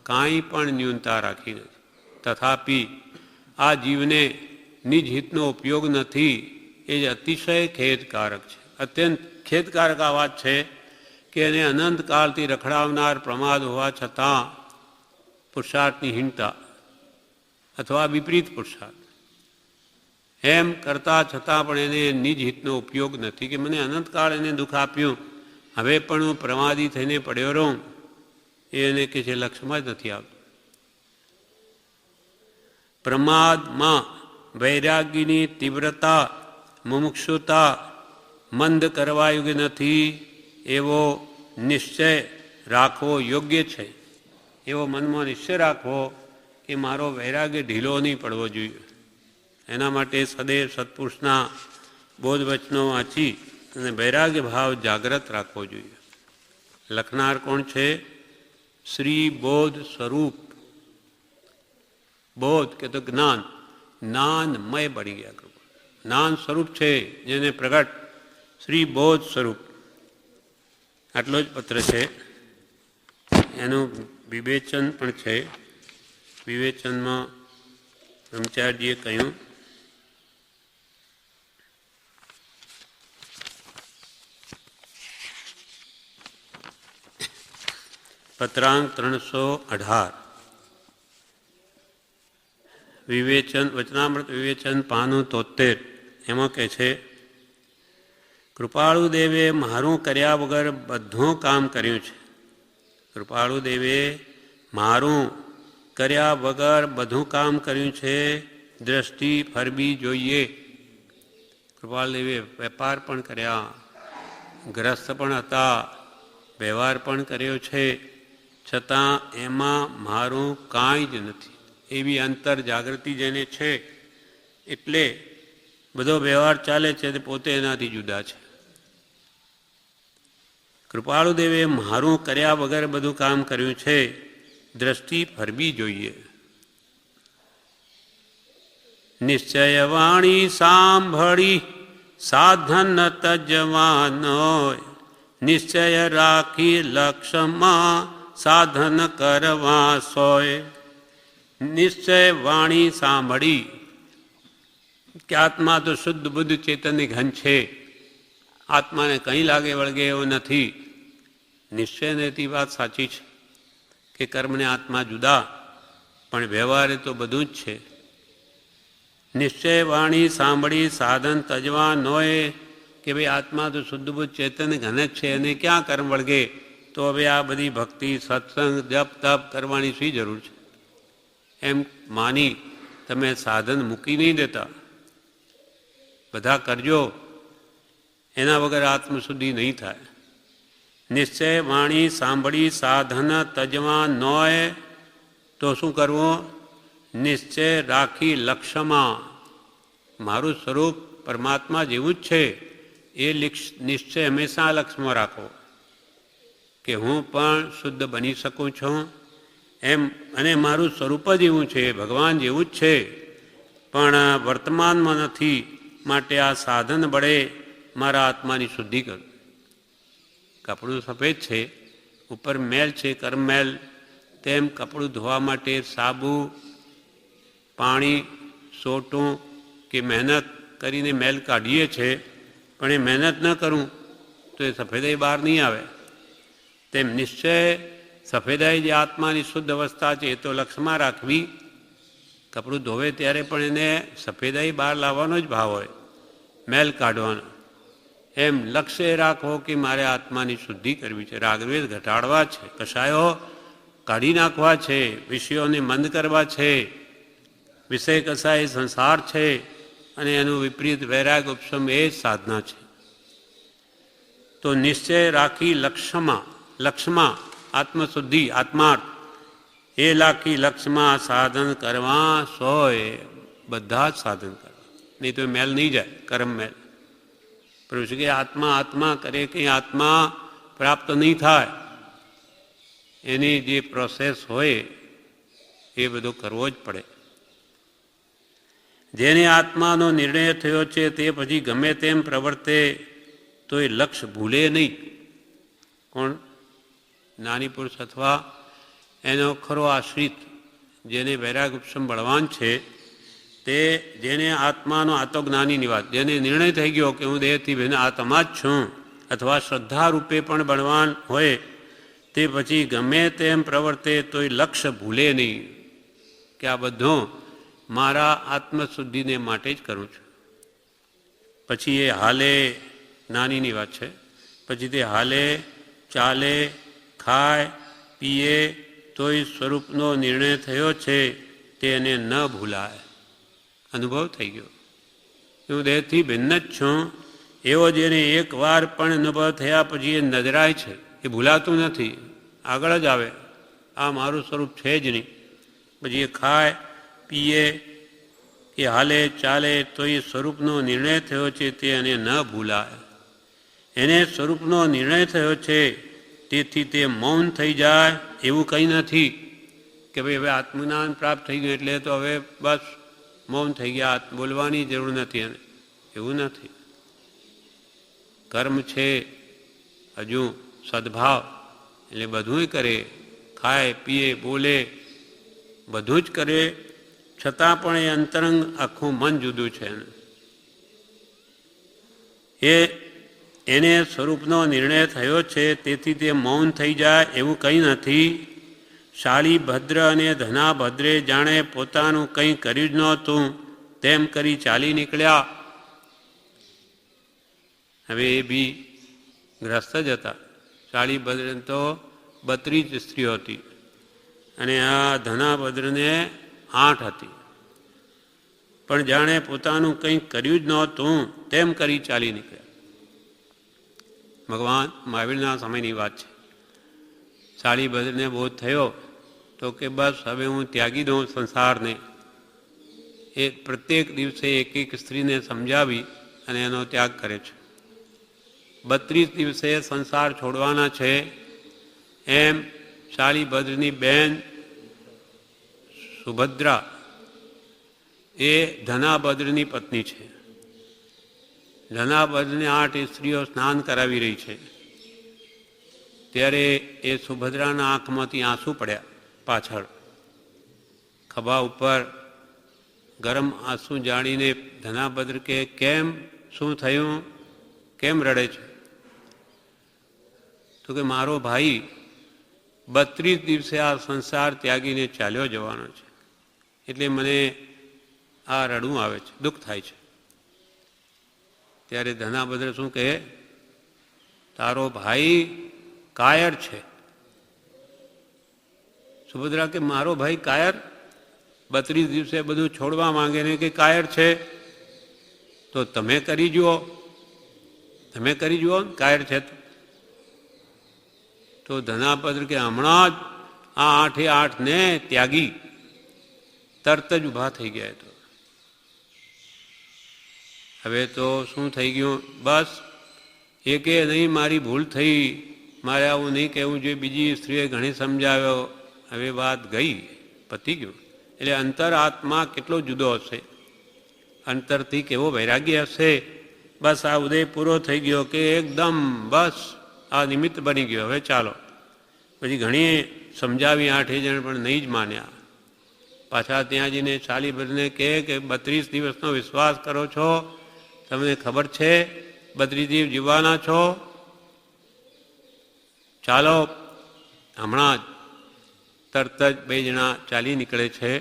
S1: કાંઈ પણ ન્યૂનતા રાખી નથી. તથાપિ આ જીવને નિજ હિતનો ઉપયોગ નથી, એ જ અતિશય ખેદકારક છે. અત્યંત ખેદકારક આ વાત છે કે એને અનંતકાળથી રખડાવનાર પ્રમાદ હોવા છતાં પુરુષાર્થની હીનતા અથવા વિપરીત પુરુષાર્થ એમ કરતા છતાં પણ એને નિજ હિતનો ઉપયોગ નથી. કે મને અનંતકાળ એને દુઃખ આપ્યું, હવે પણ હું પ્રમાદી થઈને પડ્યો રહું, એને કે છે લક્ષ્યમાં જ નથી આવતું. પ્રમાદમાં વૈરાગ્યની તીવ્રતા મુમુક્ષુતા મંદ કરવા યોગ્ય નથી, એવો નિશ્ચય રાખવો યોગ્ય છે. એવો મનમાં નિશ્ચય રાખવો કે મારો વૈરાગ્ય ઢીલો નહીં પડવો જોઈએ. એના માટે સદૈવ સત્પુરુષના બોધવચનો વાંચી અને વૈરાગ્ય ભાવ જાગ્રત રાખવો જોઈએ. લખનાર કોણ છે? શ્રી બોધ સ્વરૂપ. બોધ કે તો જ્ઞાન, જ્ઞાનમય બની ગયા. જ્ઞાન સ્વરૂપ છે જેને પ્રગટ શ્રી બોધ સ્વરૂપ. આટલો જ પત્ર છે. એનું વિવેચન પણ છે. વિવેચનમાં બ્રહ્મચારીજીએ કહ્યું, પત્રાંક 318 વિવેચન વચનામૃત વિવેચન પાનું 73 એમાં કહે છે, કૃપાળુ દેવે મારું કર્યા વગર બધું કામ કર્યું છે. કૃપાળુ દેવે મારું કર્યા વગર બધું કામ કર્યું છે. દ્રષ્ટિ ફરવી જોઈએ. કૃપાળુ દેવે વેપાર પણ કર્યા, ગ્રસ્ત પણ હતા, વ્યવહાર પણ કર્યો છે, છતાં એમાં મારું કાંઈ જ નથી. એવી અંતર જાગૃતિ જેને છે એટલે બધો વ્યવહાર ચાલે છે તે પોતે એનાથી જુદા છે. કૃપાળુ દેવે મારું કર્યા વગર બધું કામ કર્યું છે. દ્રષ્ટિ ફરવી જોઈએ. નિશ્ચય વાણી સાંભળી સાધન તજવાનો, નિશ્ચય રાખી લક્ષ્યમાં સાધન કરવા સોય. નિશ્ચય વાણી સાંભળી કે આત્મા તો શુદ્ધ બુદ્ધ ચેતનની ઘન છે, આત્માને કંઈ લાગે વળગે એવો નથી. નિશ્ચયને તે વાત સાચી છે કે કર્મને આત્મા જુદા, પણ વ્યવહારે તો બધું જ છે. નિશ્ચય વાણી સાંભળી સાધન તજવા નોય કે ભાઈ આત્મા તો શુદ્ધ બુદ્ધ ચેતન ઘન જ છે, એને ક્યાં કર્મ વળગે, તો હવે આ બધી ભક્તિ સત્સંગ જપ તપ કરવાની શી જરૂર છે? એમ માની તમે સાધન મૂકી નહીં દેતા. બધા કરજો, એના વગર આત્મશુદ્ધિ નહીં થાય. નિશ્ચય વાણી સાંભળી સાધન તજવા નોય તો શું કરવું? નિશ્ચય રાખી લક્ષ્યમાં, મારું સ્વરૂપ પરમાત્મા જેવું જ છે એ નિશ્ચય હંમેશા લક્ષ્યમાં રાખો કે હું પણ શુદ્ધ બની શકું છું એમ, અને મારું સ્વરૂપ જ એવું છે, ભગવાન જેવું જ છે, પણ વર્તમાનમાં નથી. માટે આ સાધન બળે મારા આત્માની શુદ્ધિ કરું. કપડું સફેદ છે, ઉપર મેલ છે, કર્મ મેલ, તેમ કપડું ધોવા માટે સાબુ, પાણી, સોટું કે મહેનત કરીને મેલ કાઢીએ છે, પણ એ મહેનત ન કરું તો એ સફેદાઈ બહાર નહીં આવે. તેમ નિશ્ચય સફેદાઈ જે આત્માની શુદ્ધ અવસ્થા છે એ તો લક્ષ્યમાં રાખવી. કપડું ધોવે ત્યારે પણ એને સફેદાઈ બહાર લાવવાનો જ ભાવ હોય, મેલ કાઢવાનો. એમ લક્ષ્ય રાખો કે મારે આત્માની શુદ્ધિ કરવી છે, રાગદ્વેષ ઘટાડવા છે, કષાયો કાઢી નાખવા છે, વિષયોને મંદ કરવા છે. વિષય કસાય સંસાર છે અને એનું વિપરીત વૈરાગ ઉપશમ એ જ સાધના છે. તો નિશ્ચય રાખી લક્ષ્યમાં આત્મશુદ્ધિ આત્માર્થ એ લાખી લક્ષ્યમાં સાધન કરવા સોય. બધા જ સાધન કરવા, નહીં તો મેલ નહીં જાય, કર્મ મેલ. પ્રભુ કે આત્મા આત્મા કરે કંઈ આત્મા પ્રાપ્ત નહીં થાય. એની જે પ્રોસેસ હોય એ બધો કરવો જ પડે. જેને આત્માનો નિર્ણય થયો છે તે પછી ગમે તેમ પ્રવર્તે તો એ લક્ષ્ય ભૂલે નહીં. કોણ? જ્ઞાની પુરુષ અથવા એનો ખરો આશ્રિત, જેને વૈરાગ ઉપશમ બળવાન છે, તે જેને આત્માનો આત્મજ્ઞાનીની વાત, જેને નિર્ણય થઈ ગયો કે હું દેહથી ભિન્ન આત્મા જ છું, અથવા શ્રદ્ધા રૂપે પણ બળવાન હોય, તે પછી ગમે તેમ પ્રવર્તે તો એ લક્ષ્ય ભૂલે નહીં કે આ બધું મારા આત્મશુદ્ધિને માટે જ કરું છું. પછી એ હાલે, નાનીની વાત છે, પછી તે હાલે, ચાલે, ખાય, પીએ તોય સ્વરૂપનો નિર્ણય થયો છે તે એને ન ભૂલાય. અનુભવ થઈ ગયો હું દેહથી ભિન્ન જ છું એવો જેને એકવાર પણ અનુભવ થયા પછી એ નજરાય છે, એ ભૂલાતું નથી, આગળ જ આવે, આ મારું સ્વરૂપ છે જ નહીં. પછી એ ખાય, પીએ કે હાલે ચાલે તો એ સ્વરૂપનો નિર્ણય થયો છે તે એને ન ભૂલાય. એને સ્વરૂપનો નિર્ણય થયો છે તેથી તે મૌન થઈ જાય એવું કંઈ નથી કે ભાઈ હવે આત્મજ્ઞાન પ્રાપ્ત થઈ ગયું એટલે તો હવે બસ મૌન થઈ ગયા, બોલવાની જરૂર નથી. એને એવું નથી. કર્મ છે હજુ સદભાવ, એટલે બધું કરે, ખાય પીએ બોલે બધું જ કરે, છતાં પણ એ અંતરંગ આખું મન જુદું છે. એ એને સ્વરૂપનો નિર્ણય થયો છે, તેથી તે મૌન થઈ જાય એવું કંઈ નથી. શાળી ભદ્ર અને ધના ભદ્રે જાણે પોતાનું કંઈ કર્યું જ નહોતું તેમ કરી ચાલી નીકળ્યા. હવે એ બી ગ્રસ્ત જ હતા. શાળી ભદ્ર તો 32 સ્ત્રીઓ હતી અને આ ધનાભદ્રને 8 હતી, પણ જાણે પોતાનું કંઈ કર્યું જ નહોતું તેમ કરી ચાલી નીકળ્યા. ભગવાન મહાવીરના સમયની વાત છે. શાળીભદ્રને બોધ થયો તો કે બસ હવે હું ત્યાગી દઉં સંસારને. એ પ્રત્યેક દિવસે એક એક સ્ત્રીને સમજાવી અને એનો ત્યાગ કરે છે. 32 દિવસે સંસાર છોડવાના છે. એમ શાળીભદ્રની બહેન સુભદ્રા એ ધનાભદ્રની પત્ની છે. ધનાભદ્રને 8 સ્ત્રીઓ સ્નાન કરાવી રહી છે. ત્યારે એ સુભદ્રાના આંખમાંથી આંસુ પડ્યા. પાછળ ખભા ઉપર ગરમ આંસુ જાણીને ધનાભદ્ર કે કેમ, શું થયું, કેમ રડે છે? તો કે મારો ભાઈ 32 દિવસે આ સંસાર ત્યાગીને ચાલ્યો જવાનો છે, એટલે મને આ રડવું આવે છે, દુઃખ થાય છે. ત્યારે ધનાભદ્ર શું કહે? તારો ભાઈ કાયર છે. સુભદ્રા કે મારો ભાઈ કાયર? 32 દિવસે બધું છોડવા માંગે ને કે કાયર છે? તો તમે કરી જુઓ, કાયર છે તો. ધનાભદ્ર કે હમણાં જ આ 8 ને ત્યાગી તરત જ ઊભા થઈ ગયા. તો હવે તો શું થઈ ગયું? બસ એ કે નહીં, મારી ભૂલ થઈ, મારે આવું નહીં કહેવું જોઈએ, બીજી સ્ત્રીએ ઘણી સમજાવ્યો, હવે વાત ગઈ, પતી ગયું. એટલે અંતર આત્મા કેટલો જુદો હશે, અંતરથી કેવો વૈરાગ્ય હશે. બસ આ ઉદય પૂરો થઈ ગયો કે એકદમ બસ આ નિમિત્ત બની ગયો, હવે ચાલો. પછી ઘણી સમજાવી 8 જણ પણ નહીં જ માન્યા. પાછા ત્યાં જઈને શાળીભદ્રને કહે કે 32 દિવસનો વિશ્વાસ કરો છો, તમને ખબર છે 32 દિવસ જીવવાના છો, ચાલો. હમણાં જ તરત જ 2 જણા ચાલી નીકળે છે.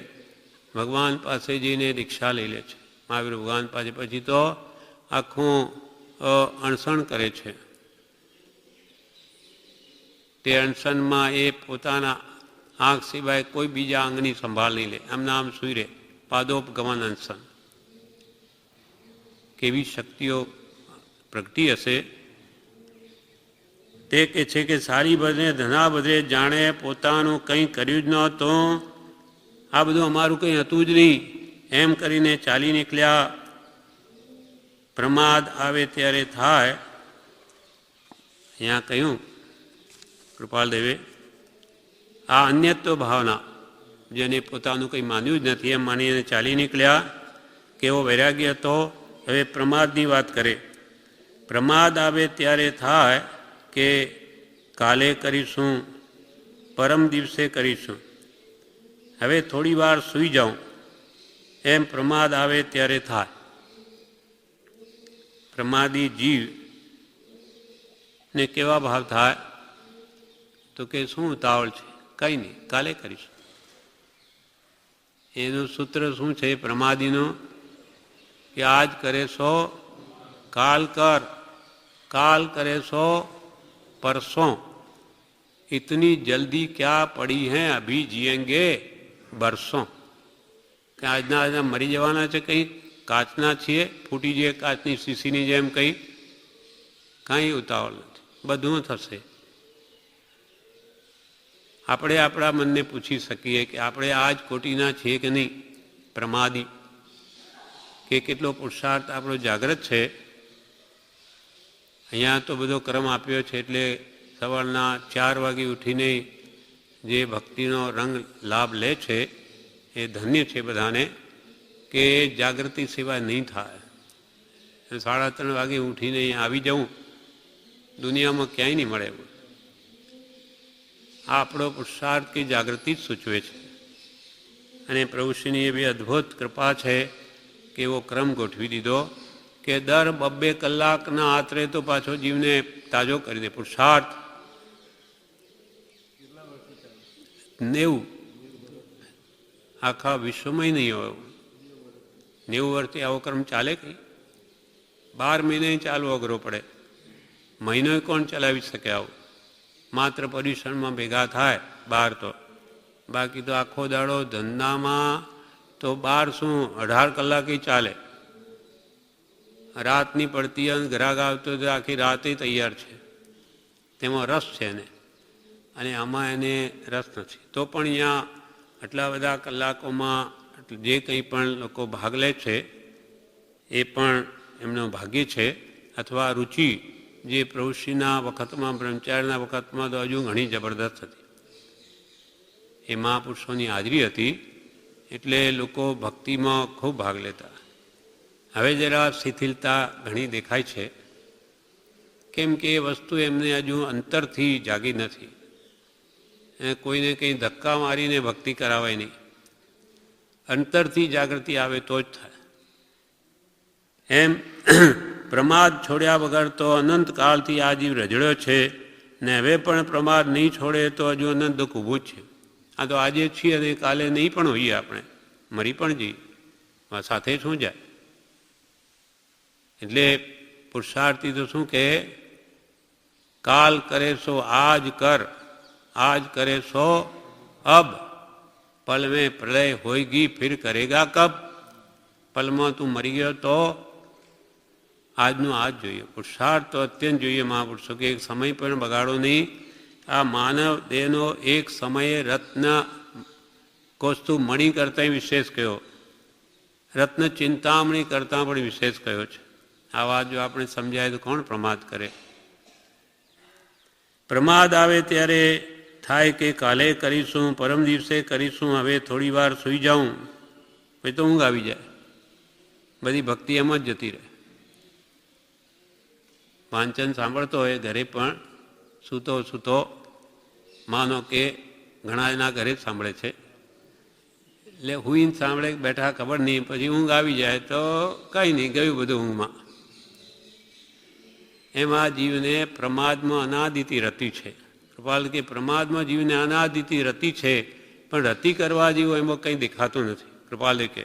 S1: ભગવાન પાસે જઈને દીક્ષા લઈ લે છે. મહાવીર ભગવાન પાસે. પછી તો આખું અણસણ કરે છે. તે અણસનમાં એ પોતાના આંખ સિવાય કોઈ બીજા અંગની સંભાળ નહીં લે, આમના આમ સૂઈ રહે. પાદોપગમન અણસન. કેવી શક્તિઓ પ્રગટી હશે. તે કહે છે કે શાળીભદ્રને ધનાભદ્રે જાણે પોતાનું કંઈ કર્યું જ નહોતું, આ બધું અમારું કંઈ હતું જ નહીં, એમ કરીને ચાલી નીકળ્યા. પ્રમાદ આવે ત્યારે થાય. અહીંયા કહ્યું કૃપાલદેવે, આ અન્યત્વ ભાવના, જેને પોતાનું કંઈ માન્યું જ નથી એમ માનીને ચાલી નીકળ્યા. કેવો વૈરાગ્ય હતો. હવે પ્રમાદની વાત કરે. પ્રમાદ આવે ત્યારે થાય કે કાલે કરીશું, પરમ દિવસે કરીશું, હવે થોડી વાર સૂઈ જાઉં, એમ પ્રમાદ આવે ત્યારે થાય. પ્રમાદી જીવ ને કેવા ભાવ થાય? તો કે શું ઉતાવળ છે? કંઈ નહીં, કાલે કરીશું. એનું સૂત્ર શું છે પ્રમાદીનું? કે આજ કરે સો કાલ કર, કાલ કરે સો પરસોं, इतनी जल्दी क्या पड़ी हैं, अभी जिएंगे बरसों. કે આજના મરી જવાના છે, કંઈ કાચના છીએ, ફૂટી જઈએ કાચની શીશીની જેમ, કંઈ કાંઈ ઉતાવળ નથી, બધું થશે. આપણે આપણા મનને પૂછી શકીએ કે આપણે આ જ કોટીના છીએ કે નહીં, પ્રમાદી, કે કેટલો પુરુષાર્થ આપણો જાગૃત છે. અહીંયા તો બધો ક્રમ આપ્યો છે, એટલે સવારના 4 વાગે ઉઠીને જે ભક્તિનો રંગ લાભ લે છે એ ધન્ય છે બધાને, કે જાગૃતિ સિવાય નહીં થાય. 3:30 વાગે ઉઠીને આવી જવું દુનિયામાં ક્યાંય નહીં મળે. આ આપણો પુરુષાર્થ કે જાગૃતિ જ સૂચવે છે. અને પ્રભુશ્રીની એવી અદ્ભુત કૃપા છે કે એવો ક્રમ ગોઠવી દીધો કે દર 2-2 કલાકના આતરે તો પાછો જીવને તાજો કરી દે. પુરુષાર્થ 90 આખા વિશ્વમાં નહીં હોય 90 વર્ષથી આવો ક્રમ ચાલે કંઈ? 12 મહિને ચાલવો અઘરો પડે. મહિનો કોણ ચલાવી શકે આવું? માત્ર પર્યુષણમાં ભેગા થાય 12 તો, બાકી તો આખો દાડો ધંધામાં તો 12 શું 18 કલાકે ચાલે. રાતની પડતી અને ગ્રાહક આવતો તો આખી રાતે તૈયાર છે. તેમાં રસ છે એને, અને આમાં એને રસ નથી. તો પણ અહીંયા આટલા બધા કલાકોમાં જે કંઈ પણ લોકો ભાગ લે છે એ પણ એમનો ભાગ્ય છે, અથવા રુચિ જે પ્રવૃત્તિના વખતમાં, બ્રહ્મચારીના વખતમાં તો હજુ ઘણી જબરદસ્ત હતી. એ મહાપુરુષોની હાજરી હતી એટલે લોકો ભક્તિમાં ખૂબ ભાગ લેતા. હવે જરા શિથિલતા ઘણી દેખાય છે, કેમ કે એ વસ્તુ એમને હજુ અંતરથી જાગી નથી. કોઈને કંઈ ધક્કા મારીને ભક્તિ કરાવાય નહીં, અંતરથી જાગૃતિ આવે તો જ થાય. એમ પ્રમાદ છોડ્યા વગર તો અનંતકાળથી આ જીવ રજડ્યો છે ને હવે પણ પ્રમાદ નહીં છોડે તો હજુ અનંત દુઃખ ઊભું જ છે. આ તો આજે છીએ અને કાલે નહીં પણ હોઈએ, આપણે મરી પણ જઈએ, સાથે શું જાય. એટલે પુરુષાર્થી તો શું કહે, કાલ કરે સો આજ કર, આજ કરે સો અબ, પલ મેં પ્રલય હોયગી ફિર કરેગા કબ. પલમાં તું મરી ગયો તો આજનું આજ જોઈએ. પુરુષાર્થ તો અત્યંત જોઈએ મહાપુરુષો કે એક સમય પણ બગાડો નહીં. આ માનવ દેહનો એક સમયે રત્ન કોસ્તુ મણી કરતાં વિશેષ કયો, રત્ન ચિંતામણી કરતાં પણ વિશેષ કયો છે. આ વાત જો આપણે સમજાય તો કોણ પ્રમાદ કરે. પ્રમાદ આવે ત્યારે થાય કે કાલે કરીશું, પરમ દિવસે કરીશું, હવે થોડી વાર સૂઈ જાઉં, પછી તો ઊંઘ આવી જાય. બધી ભક્તિ એમ જ જતી રહે. વાંચન સાંભળતો હોય ઘરે પણ સૂતો સૂતો, માનો કે ઘણા એના ઘરે જ સાંભળે છે, એટલે હુઈને સાંભળે બેઠા ખબર નહીં, પછી ઊંઘ આવી જાય તો કંઈ નહીં, ગયું બધું ઊંઘમાં. એમાં જીવને પ્રમાદમાં અનાદિતિ રતિ છે. કૃપાલ કે પ્રમાદમાં જીવને અનાદિતિ રતિ છે, પણ રતિ કરવા જેવું એમાં કંઈ દેખાતું નથી. કૃપાલે કે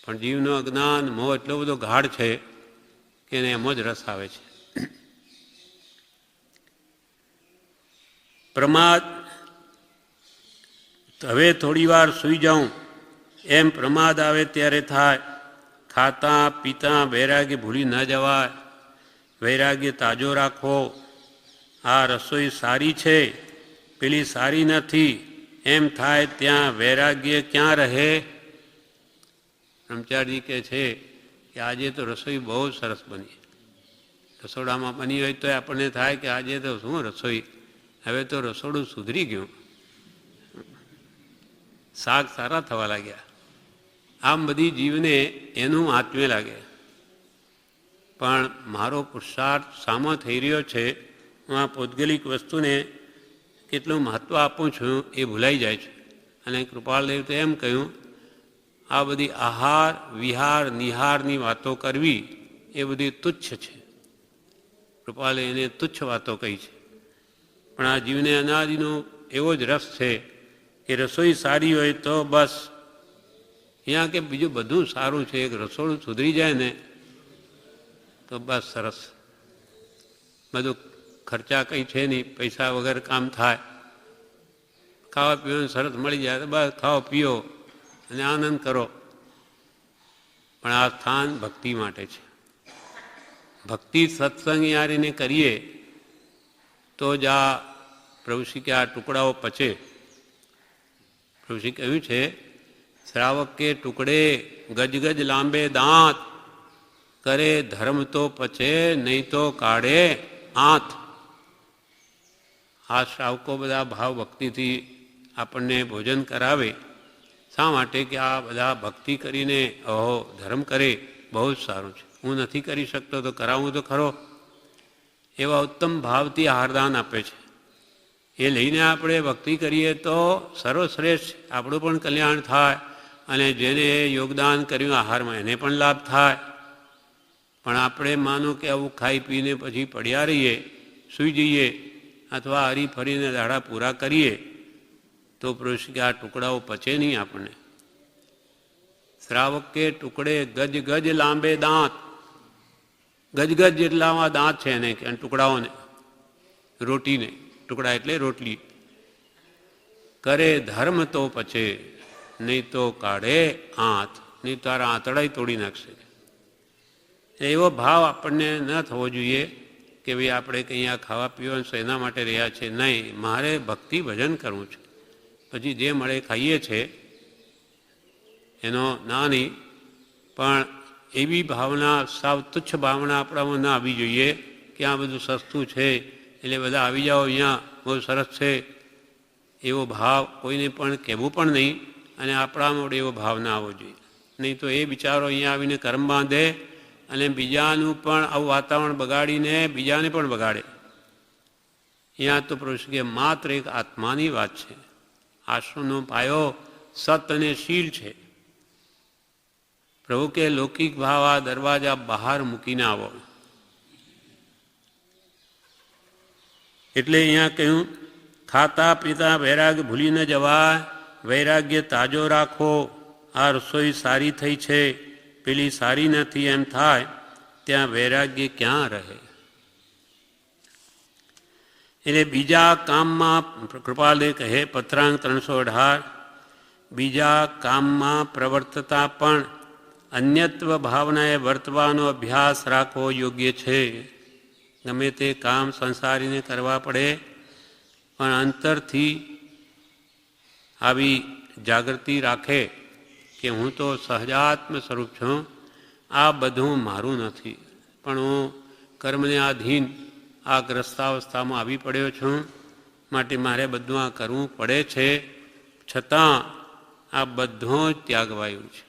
S1: પણ જીવનો અજ્ઞાન મોહ એટલો બધો ગાઢ છે કે એને એમ જ રસ આવે છે. પ્રમાદ હવે થોડી વાર સૂઈ જાઉં એમ પ્રમાદ આવે ત્યારે થાય. ખાતા પીતા વૈરાગ્ય ભૂલી ન જવાય, વૈરાગ્ય તાજો રાખો. આ રસોઈ સારી છે, પેલી સારી નથી એમ થાય ત્યાં વૈરાગ્ય ક્યાં રહે. બ્રહ્મચારી કહે છે કે આજે તો રસોઈ બહુ સરસ બની, રસોડામાં બની હોય તો આપણને થાય કે આજે તો શું રસોઈ, હવે તો રસોડું સુધરી ગયું, શાક સારા થવા લાગ્યા. આમ બધી જીવને એનું આત્મે લાગે. પણ મારો પુરુષાર્થ સામો થઈ રહ્યો છે, હું આ પૌદ્ગલિક વસ્તુને કેટલું મહત્ત્વ આપું છું એ ભૂલાઈ જાય છે. અને કૃપાલદેવ તો એમ કહ્યું, આ બધી આહાર વિહાર નિહારની વાતો કરવી એ બધી તુચ્છ છે. કૃપાલે એને તુચ્છ વાતો કહી છે. પણ આ જીવને અનાદિનો એવો જ રસ છે કે રસોઈ સારી હોય તો બસ, અહીંયા કે બીજું બધું સારું છે, એક રસોડું સુધરી જાય ને તો બસ સરસ. બધું ખર્ચા કંઈ છે નહીં, પૈસા વગર કામ થાય, ખાવા પીવાનું સરસ મળી જાય તો બસ ખાઓ પીઓ અને આનંદ કરો. પણ આ સ્થાન ભક્તિ માટે છે. ભક્તિ સત્સંગ યારીને કરીએ તો જ આ પ્રભુશ્રી કે આ ટુકડાઓ પચે. પ્રભુશ્રી કહ્યું છે, શ્રાવક કે ટુકડે ગજગજ લાંબે દાંત, કરે ધર્મ તો પચે નહીં તો કાઢે આંત. આ શ્રાવકો બધા ભાવ ભક્તિથી આપણને ભોજન કરાવે. શા માટે કે આ બધા ભક્તિ કરીને અહો ધર્મ કરે, બહુ જ સારું છે. હું નથી કરી શકતો તો કરાવું તો ખરો. એવા ઉત્તમ ભાવથી આહારદાન આપે છે. એ લઈને આપણે ભક્તિ કરીએ તો સર્વશ્રેષ્ઠ, આપણું પણ કલ્યાણ થાય અને જેને યોગદાન કર્યું આહારમાં એને પણ લાભ થાય. પણ આપણે માનો કે આવું ખાઈ પીને પછી પડ્યા રહીએ, સૂઈ જઈએ અથવા હરી ફરીને દાડા પૂરા કરીએ તો પ્રભુ કે આ ટુકડાઓ પચે નહીં આપણને. શ્રાવક કે ટુકડે ગજ ગજ લાંબે દાંત, ગજગજ જેટલામાં દાંત છે એને કે ટુકડાઓને, રોટીને ટુકડા એટલે રોટલી. કરે ધર્મ તો પચે, નહીં તો કાઢે આંત, નહીં તારા આંતડાય તોડી નાખશે. એવો ભાવ આપણને ન થવો જોઈએ કે ભાઈ આપણે કંઈ આ ખાવા પીવાનું એના માટે રહ્યા છે. નહીં, મારે ભક્તિ ભજન કરવું છે. પછી જે મળે ખાઈએ છે એનો ના નહીં, પણ એવી ભાવના, સાવ તુચ્છ ભાવના આપણામાં ના આવી જોઈએ કે આ બધું સસ્તું છે એટલે બધા આવી જાઓ અહીંયા, બહુ સરસ છે. એવો ભાવ કોઈને પણ કહેવું પણ નહીં અને આપણામાં એવો ભાવ ના આવવો જોઈએ. નહીં તો એ બિચારો અહીંયા આવીને કર્મ બાંધે અને બીજાનું પણ આવું વાતાવરણ બગાડીને બીજાને પણ બગાડે. અહીંયા તો પ્રભુ કે માત્ર એક આત્માની વાત છે. આશ્રમનો પાયો સત અને શીલ છે. પ્રભુ કે લૌકિક ભાવ આ દરવાજા બહાર મૂકીને આવો. એટલે અહીંયા કહ્યું ખાતા પીતા વૈરાગ્ય ભૂલી ન જવાય, વૈરાગ્ય તાજો રાખો. આ રસોઈ સારી થઈ છે, પેલી સારી નથી એમ થાય ત્યાં વૈરાગ્ય ક્યાં રહે? એટલે બીજા કામમાં કૃપાલે કહે પત્રાંગ 318, બીજા કામમાં પ્રવર્તતા પણ અન્યત્વ ભાવનાએ વર્તવાનો અભ્યાસ રાખવો યોગ્ય છે. ગમે તે કામ સંસારીને કરવા પડે પણ અંતરથી આવી જાગૃતિ રાખે કે હું તો સહજાત્મ સ્વરૂપ છું, આ બધું મારું નથી, પણ હું કર્મને આધીન આ ગ્રસ્તાવસ્થામાં આવી પડ્યો છું, માટે મારે બધું આ કરવું પડે છે. છતાં આ બધો જ ત્યાગવાયું છે.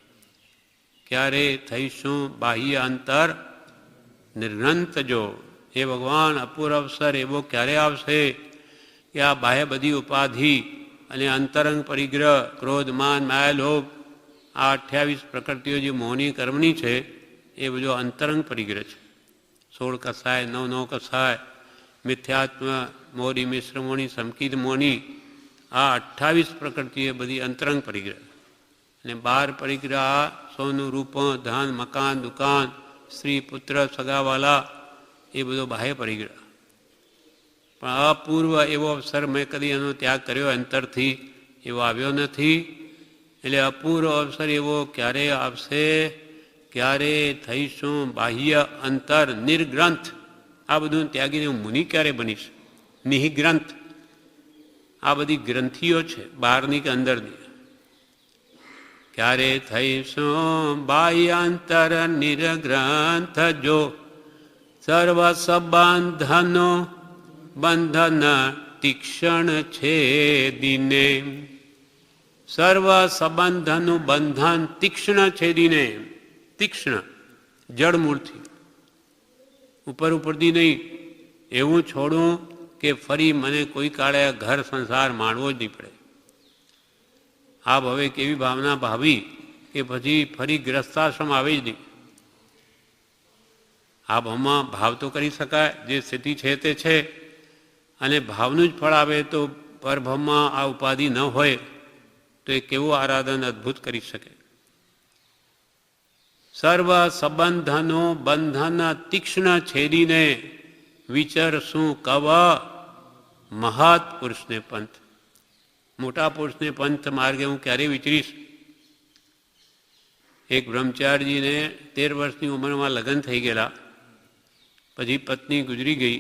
S1: ક્યારે થઈશું બાહ્ય અંતર નિર્ગ્રંથ જો. હે ભગવાન, અપૂર્વ અવસર એવો ક્યારે આવશે કે આ બાહ્ય બધી ઉપાધિ અને અંતરંગ પરિગ્રહ, ક્રોધ, માન, માયા, લોભ, આ 28 પ્રકૃતિઓ જે મોહની કર્મની છે એ બધો અંતરંગ પરિગ્રહ છે. 16 કસાય, 9 કસાય, મિથ્યાત્મ મોરી, મિશ્ર મોની, સમકિત મોની, આ 28 પ્રકૃતિ એ બધી અંતરંગ પરિગ્રહ. અને 12 પરિગ્રહ સોનું, રૂપો, ધન, મકાન, દુકાન, સ્ત્રી, પુત્ર, સગાવાલા, એ બધો બાહ્ય પરિગ્રહ. પણ અપૂર્વ એવો અવસર મેં કદી એનો ત્યાગ કર્યો અંતરથી એવો આવ્યો નથી. એટલે અપૂર્વ અવસર એવો ક્યારે આવશે? ક્યારે થઈશું બાહ્ય અંતર નિર્ગ્રંથ. આ બધું ત્યાગીને હું મુનિ ક્યારે બનીશ? નિહિગ્રંથ. આ બધી ગ્રંથિઓ છે બહારની કે અંદરની. ક્યારે થઈશું બાહ્ય અંતર નિર્ગ્રંથ જો. સર્વ સંબંધનો બંધન તીક્ષ્ણ છે દિને. સર્વ સંબંધનું બંધન તીક્ષ્ણ છેદીને. તીક્ષ્ણ જળમૂળથી, ઉપર ઉપરથી નહીં. એવું છોડું કે ફરી મને કોઈ કાળે ઘર સંસાર માણવો જ નહીં પડે. આપ હવે કેવી ભાવના ભાવી કે પછી ફરી ગ્રસ્તાશ્રમ આવે જ નહીં. આ ભાવમાં ભાવ તો કરી શકાય, જે સ્થિતિ છે તે છે, અને ભાવનું જ ફળ આવે તો પરભાવમાં આ ઉપાધિ ન હોય તો એ કેવું આરાધન અદ્ભુત કરી શકે. સર્વ સંબંધનો બંધન તીક્ષ્ણ છેદીને વિચરશું કવ મહત પુરુષને પંથ. મોટા પુરુષને પંથ માર્ગે હું ક્યારે વિચરીશ? એક બ્રહ્મચારીજીને 13 વર્ષની ઉંમરમાં લગ્ન થઈ ગયેલા, પછી પત્ની ગુજરી ગઈ,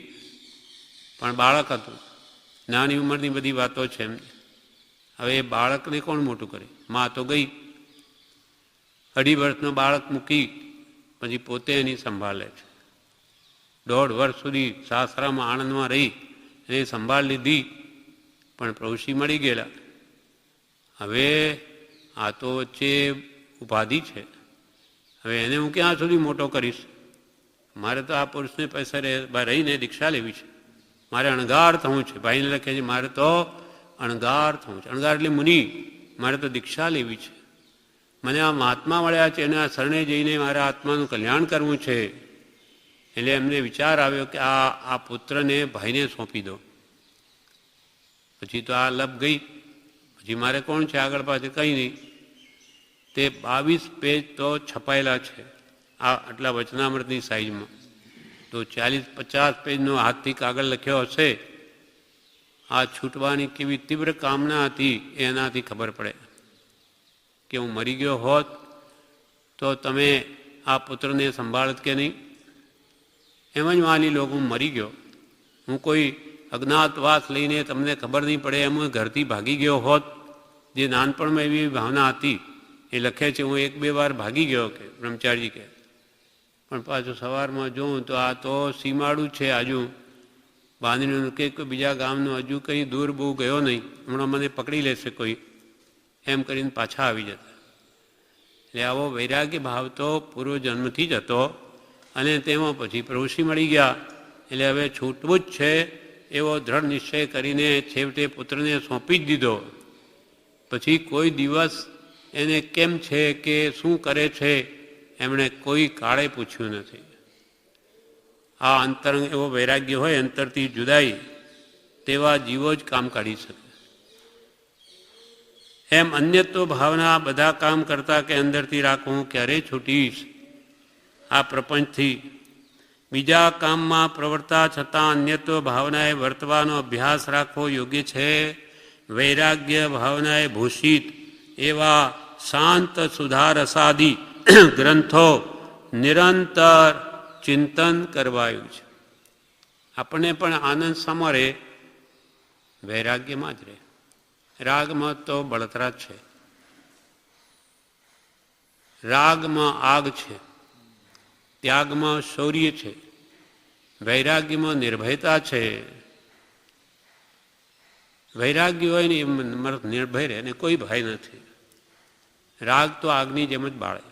S1: પણ બાળક હતું. નાની ઉંમરની બધી વાતો છે એમ. હવે એ બાળકને કોણ મોટું કરે? માં તો ગઈ. 2.5 વર્ષનો બાળક મૂકી પછી પોતે એની સંભાળ લે છે. 1.5 વર્ષ સુધી સાસરામાં આણંદમાં રહી એને સંભાળ લીધી, પણ પ્રભુશ્રી મળી ગયેલા. હવે આ તો વચ્ચે ઉપાધિ છે. હવે એને હું ક્યાં સુધી મોટો કરીશ? મારે તો આ પુરુષને પૈસા રહીને દીક્ષા લેવી છે. મારે અણગાર થવું છે. ભાઈને લખે છે મારે તો અણગાર થવું છે. અણગાર એટલે મુનિ. મારે તો દીક્ષા લેવી છે. મને આ મહાત્મા મળ્યા છે એના શરણે જઈને મારા આત્માનું કલ્યાણ કરવું છે. એટલે એમને વિચાર આવ્યો કે આ પુત્રને ભાઈને સોંપી દો. પછી તો આ લપ ગઈ. પછી મારે કોણ છે આગળ પાછળ કંઈ નહીં. તે 22 પેજ તો છપાયેલા છે આ આટલા વચનામૃતની સાઈઝમાં. તો 40-50 પેજનો હાથથી કાગળ લખ્યો હશે. આ છૂટવાની કેવી તીવ્ર કામના હતી એનાથી ખબર પડે કે હું મરી ગયો હોત તો તમે આ પુત્રને સંભાળત કે નહીં. એમ જ માની લો હું મરી ગયો, હું કોઈ અજ્ઞાતવાસ લઈને તમને ખબર નહીં પડે એમ હું ઘરથી ભાગી ગયો હોત, જે નાનપણમાં એવી ભાવના હતી એ લખે છે. હું 1-2 વાર ભાગી ગયો કે બ્રહ્મચારી કે, પણ પાછું સવારમાં જોઉં તો આ તો સીમાડું છે, આજુ બાંધણીનું કે કોઈ બીજા ગામનું, હજુ કંઈ દૂર બહુ ગયો નહીં, હમણાં મને પકડી લેશે કોઈ, એમ કરીને પાછા આવી જતા. એટલે આવો વૈરાગ્ય ભાવ તો પૂર્વજન્મથી જ હતો અને તેમાં પછી પ્રવૃત્તિ મળી ગયા. એટલે હવે છૂટવું જ છે એવો દ્રઢ નિશ્ચય કરીને છેવટે પુત્રને સોંપી જ દીધો. પછી કોઈ દિવસ એને કેમ છે કે શું કરે છે એમણે કોઈ કાળે પૂછ્યું નથી. આ અંતરંગ એવો વૈરાગ્ય હોય, અંતરથી જુદાઈ, તેવા જીવો જ કામ કાઢી શકે. એમ અન્યત્વ ભાવના બધા કામ કરતા કે અંદરથી રાખવું ક્યારેય છૂટીશ આ પ્રપંચથી. બીજા કામમાં પ્રવર્તા છતાં અન્યત્વ ભાવનાએ વર્તવાનો અભ્યાસ રાખવો યોગ્ય છે. વૈરાગ્ય ભાવનાએ ભૂષિત એવા શાંત સુધારસાદી ગ્રંથો નિરંતર ચિંતન કરવાયું છે. આપણને પણ આનંદ સમરે વૈરાગ્યમાં જ રહે. રાગમાં તો બળતરા છે, રાગમાં આગ છે, ત્યાગમાં શૌર્ય છે, વૈરાગ્યમાં નિર્ભયતા છે. વૈરાગ્ય હોય ને એ નિર્ભય રહે ને કોઈ ભય નથી. રાગ તો આગની જેમ જ બાળે.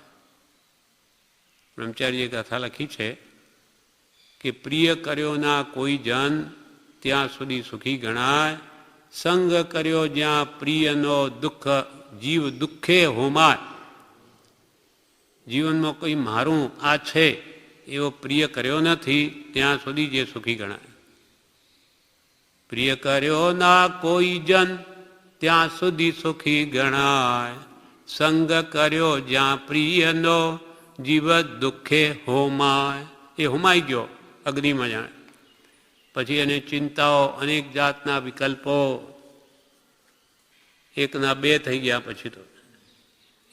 S1: બ્રહ્મચારીએ કથા લખી છે કે પ્રિય કર્યો ના કોઈ જન ત્યાં સુધી સુખી ગણાય, સંગ કર્યો જ્યાં પ્રિયનો દુઃખ જીવ દુઃખે હોમાય. જીવનમાં કોઈ મારું આ છે એવો પ્રિય કર્યો નથી ત્યાં સુધી જે સુખી ગણાય. પ્રિય કર્યો ના કોઈ જન ત્યાં સુધી સુખી ગણાય, સંગ કર્યો જ્યાં પ્રિયનો જીવ દુઃખે હોમાય. એ હોમાઈ ગયો અગ્નિમાં જાણે. પછી એને ચિંતાઓ, અનેક જાતના વિકલ્પો, એકના બે થઈ ગયા. પછી તો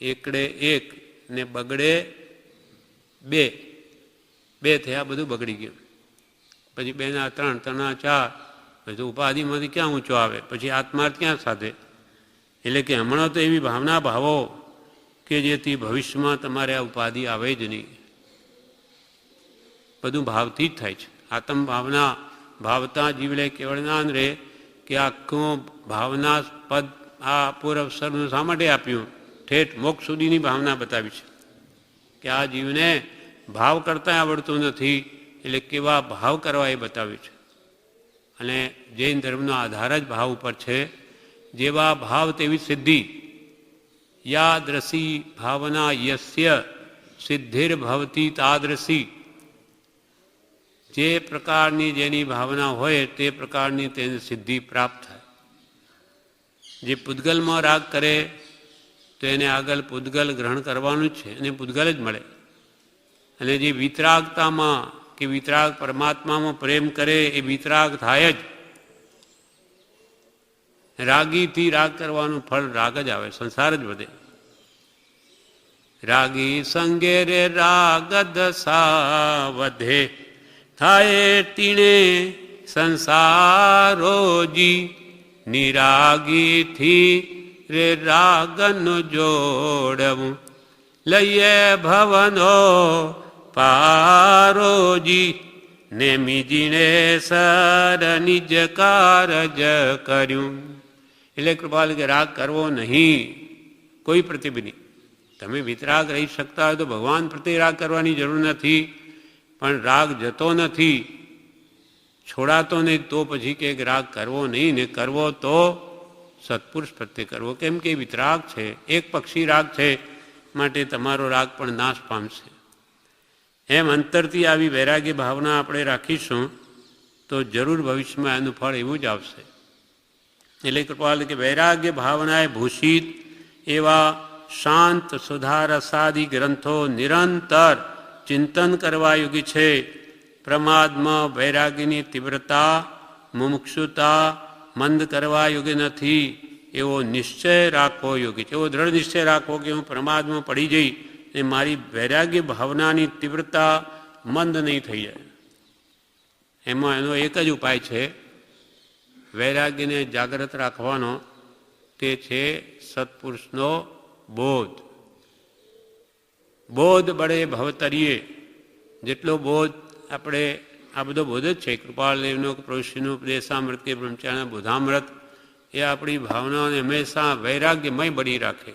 S1: એકડે એક ને બગડે બે, બે થયા, બધું બગડી ગયું. પછી 2 ના 3, 3 ના 4, પછી ઉપાધિમાંથી ક્યાં ઊંચો આવે, પછી આત્માર્થ ક્યાં સાધે. એટલે કે હમણાં તો એવી ભાવના ભાવો કે જેથી ભવિષ્યમાં તમારે આ ઉપાધિ આવે જ નહીં. બધું ભાવથી જ થાય છે. આત્મ ભાવના ભાવતા જીવલે કેવળ જ્ઞાન રહે કે આખું ભાવના પદ આ પૂર્વસરનું શા માટે આપ્યું? ઠેઠ મોક્ષ સુધીની ભાવના બતાવી છે કે આ જીવને ભાવ કરતાં આવડતું નથી, એટલે કેવા ભાવ કરવા એ બતાવ્યું છે. અને જૈન ધર્મનો આધાર જ ભાવ ઉપર છે. જેવા ભાવ તેવી સિદ્ધિ. યાદૃશી ભાવના યસ્ય સિદ્ધિર્ભવતી તાદૃશી. જે પ્રકારની જેની ભાવના હોય તે પ્રકારની તેને સિદ્ધિ પ્રાપ્ત થાય. જે પૂદગલમાં રાગ કરે તો એને આગળ પૂદગલ ગ્રહણ કરવાનું જ છે અને પૂદગલ જ મળે. અને જે વિતરાગતામાં કે વિતરાગ પરમાત્મામાં પ્રેમ કરે એ વિતરાગ થાય જ. રાગીથી રાગ કરવાનું ફળ રાગ જ આવે, સંસાર જ વધે. રાગી સંગે રે રાગ દશા વધે, થાય તીણે સંસારોજી. નિરાગીથી રે રાગનું જોડવું, લઈએ ભવનો પારોજી. નેમી જીણે સર નિજ કારજ કર્યું. એટલે કૃપાલ કે રાગ કરવો નહીં, કોઈ પ્રતિબિંબ. તમે વિતરાગ રહી શકતા હોય તો ભગવાન પ્રત્યે રાગ કરવાની જરૂર નથી. પણ રાગ જતો નથી, છોડાતો નહીં, તો પછી કે રાગ કરવો નહીં. ને કરવો તો સત્પુરુષ પ્રત્યે કરવો. કેમ કે વિતરાગ છે, એક પક્ષી રાગ છે. માટે તમારો રાગ પણ નાશ પામશે. એમ અંતરથી આવી વૈરાગ્ય ભાવના આપણે રાખીશું તો જરૂર ભવિષ્યમાં એનું ફળ એવું જ આવશે. એટલે કૃપાલ કે વૈરાગ્ય ભાવનાએ ભૂષિત એવા શાંત સુધારસાદી ગ્રંથો નિરંતર ચિંતન કરવા યોગી છે. પ્રમાદમાં વૈરાગ્યની તીવ્રતા મુમુક્ષુતા મંદ કરવા યોગ્ય નથી. એવો નિશ્ચય રાખવો યોગ્ય છે. એવો દ્રઢ નિશ્ચય રાખવો કે હું પ્રમાદમાં પડી જઈ ને મારી વૈરાગ્ય ભાવનાની તીવ્રતા મંદ નહીં થઈ જાય. એમાં એનો એક જ ઉપાય છે વૈરાગ્યને જાગ્રત રાખવાનો, તે છે સત્પુરુષનો બોધ. બોધ બળે ભવતરીએ. જેટલો બોધ આપણે આ બધો બોધ જ છે, કૃપાલદેવનો પ્રવૃષ્ટિનો ઉપદેશામૃત કે બ્રહ્મચાર્યના બોધામૃત, એ આપણી ભાવનાઓને હંમેશા વૈરાગ્યમય બની રાખે.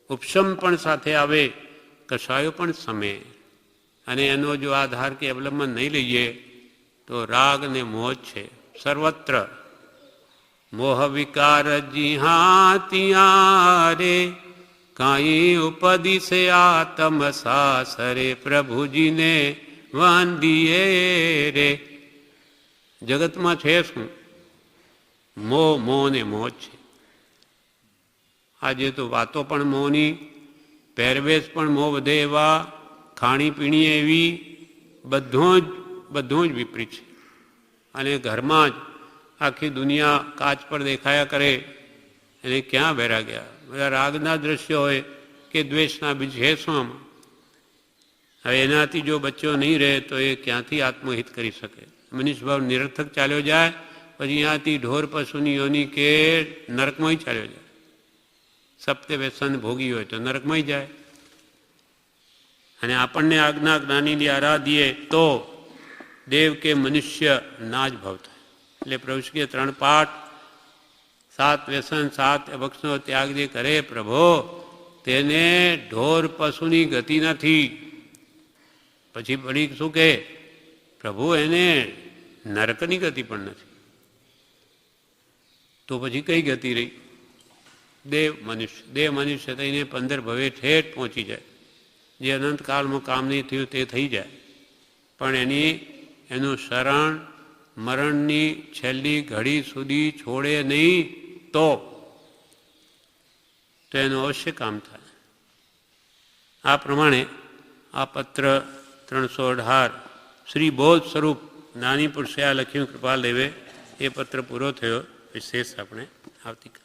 S1: ઉપશમ પણ સાથે આવે, કશાયો પણ સમે. અને એનો જો આધાર કે અવલંબન નહીં લઈએ તો રાગ ને મોહ છે સર્વત્ર. મોહ વિકાર જીહાતિયા રે, કાંઈ ઉપદિશે આતમ સાસરે, પ્રભુજીને વાંદીએ રે. જગતમાં છે શું? મોહ, મોહ ને મોહ છે. આજે તો વાતો પણ મોહની, પહેરવેશ પણ મોહ વધે એવા, ખાણીપીણી એવી, બધું જ વિપરીત છે. અને ઘરમાં જ આખી દુનિયા કાચ પર દેખાયા કરે, એને ક્યાં વૈરાગ્યા? બધા રાગના દ્રશ્યો હોય કે દ્વેષના બીજ છે શું આમાં? હવે એનાથી જો બચ્યો નહીં રહે તો એ ક્યાંથી આત્મહિત કરી શકે? મનુષ્યભાવ નિરર્થક ચાલ્યો જાય, પછી અહીંયાથી ઢોર પશુની યોની કે નરકમાં ચાલ્યો જાય. સપ્તે વ્યસન ભોગી હોય તો નરકમાં જાય. અને આપણને આજ્ઞા જ્ઞાનીની આરાધીએ તો દેવ કે મનુષ્ય ના જ ભાવ થાય. એટલે પ્રભુશ્રીએ 3 પાઠ, 7 વ્યસન 7 ભક્ષનો ત્યાગ જે કરે પ્રભો, તેને ઢોર પશુની ગતિ નથી. પછી વળી શું કહે? પ્રભુ એને નરકની ગતિ પણ નથી. તો પછી કઈ ગતિ રહી? દેવ મનુષ્ય થઈને 15 ભવે ઠેઠ પહોંચી જાય. જે અનંતકાળમાં કામ નહીં થયું તે થઈ જાય. પણ એનું શરણ મરણની છેલ્લી ઘડી સુધી છોડે નહીં તો એનું અવશ્ય કામ થાય. આ પ્રમાણે આ પત્ર 318 શ્રી બોધ સ્વરૂપ નાની પુરુષે આ લખ્યું કૃપાલદેવે, એ પત્ર પૂરો થયો. વિશેષ આપણે આવતીકાલ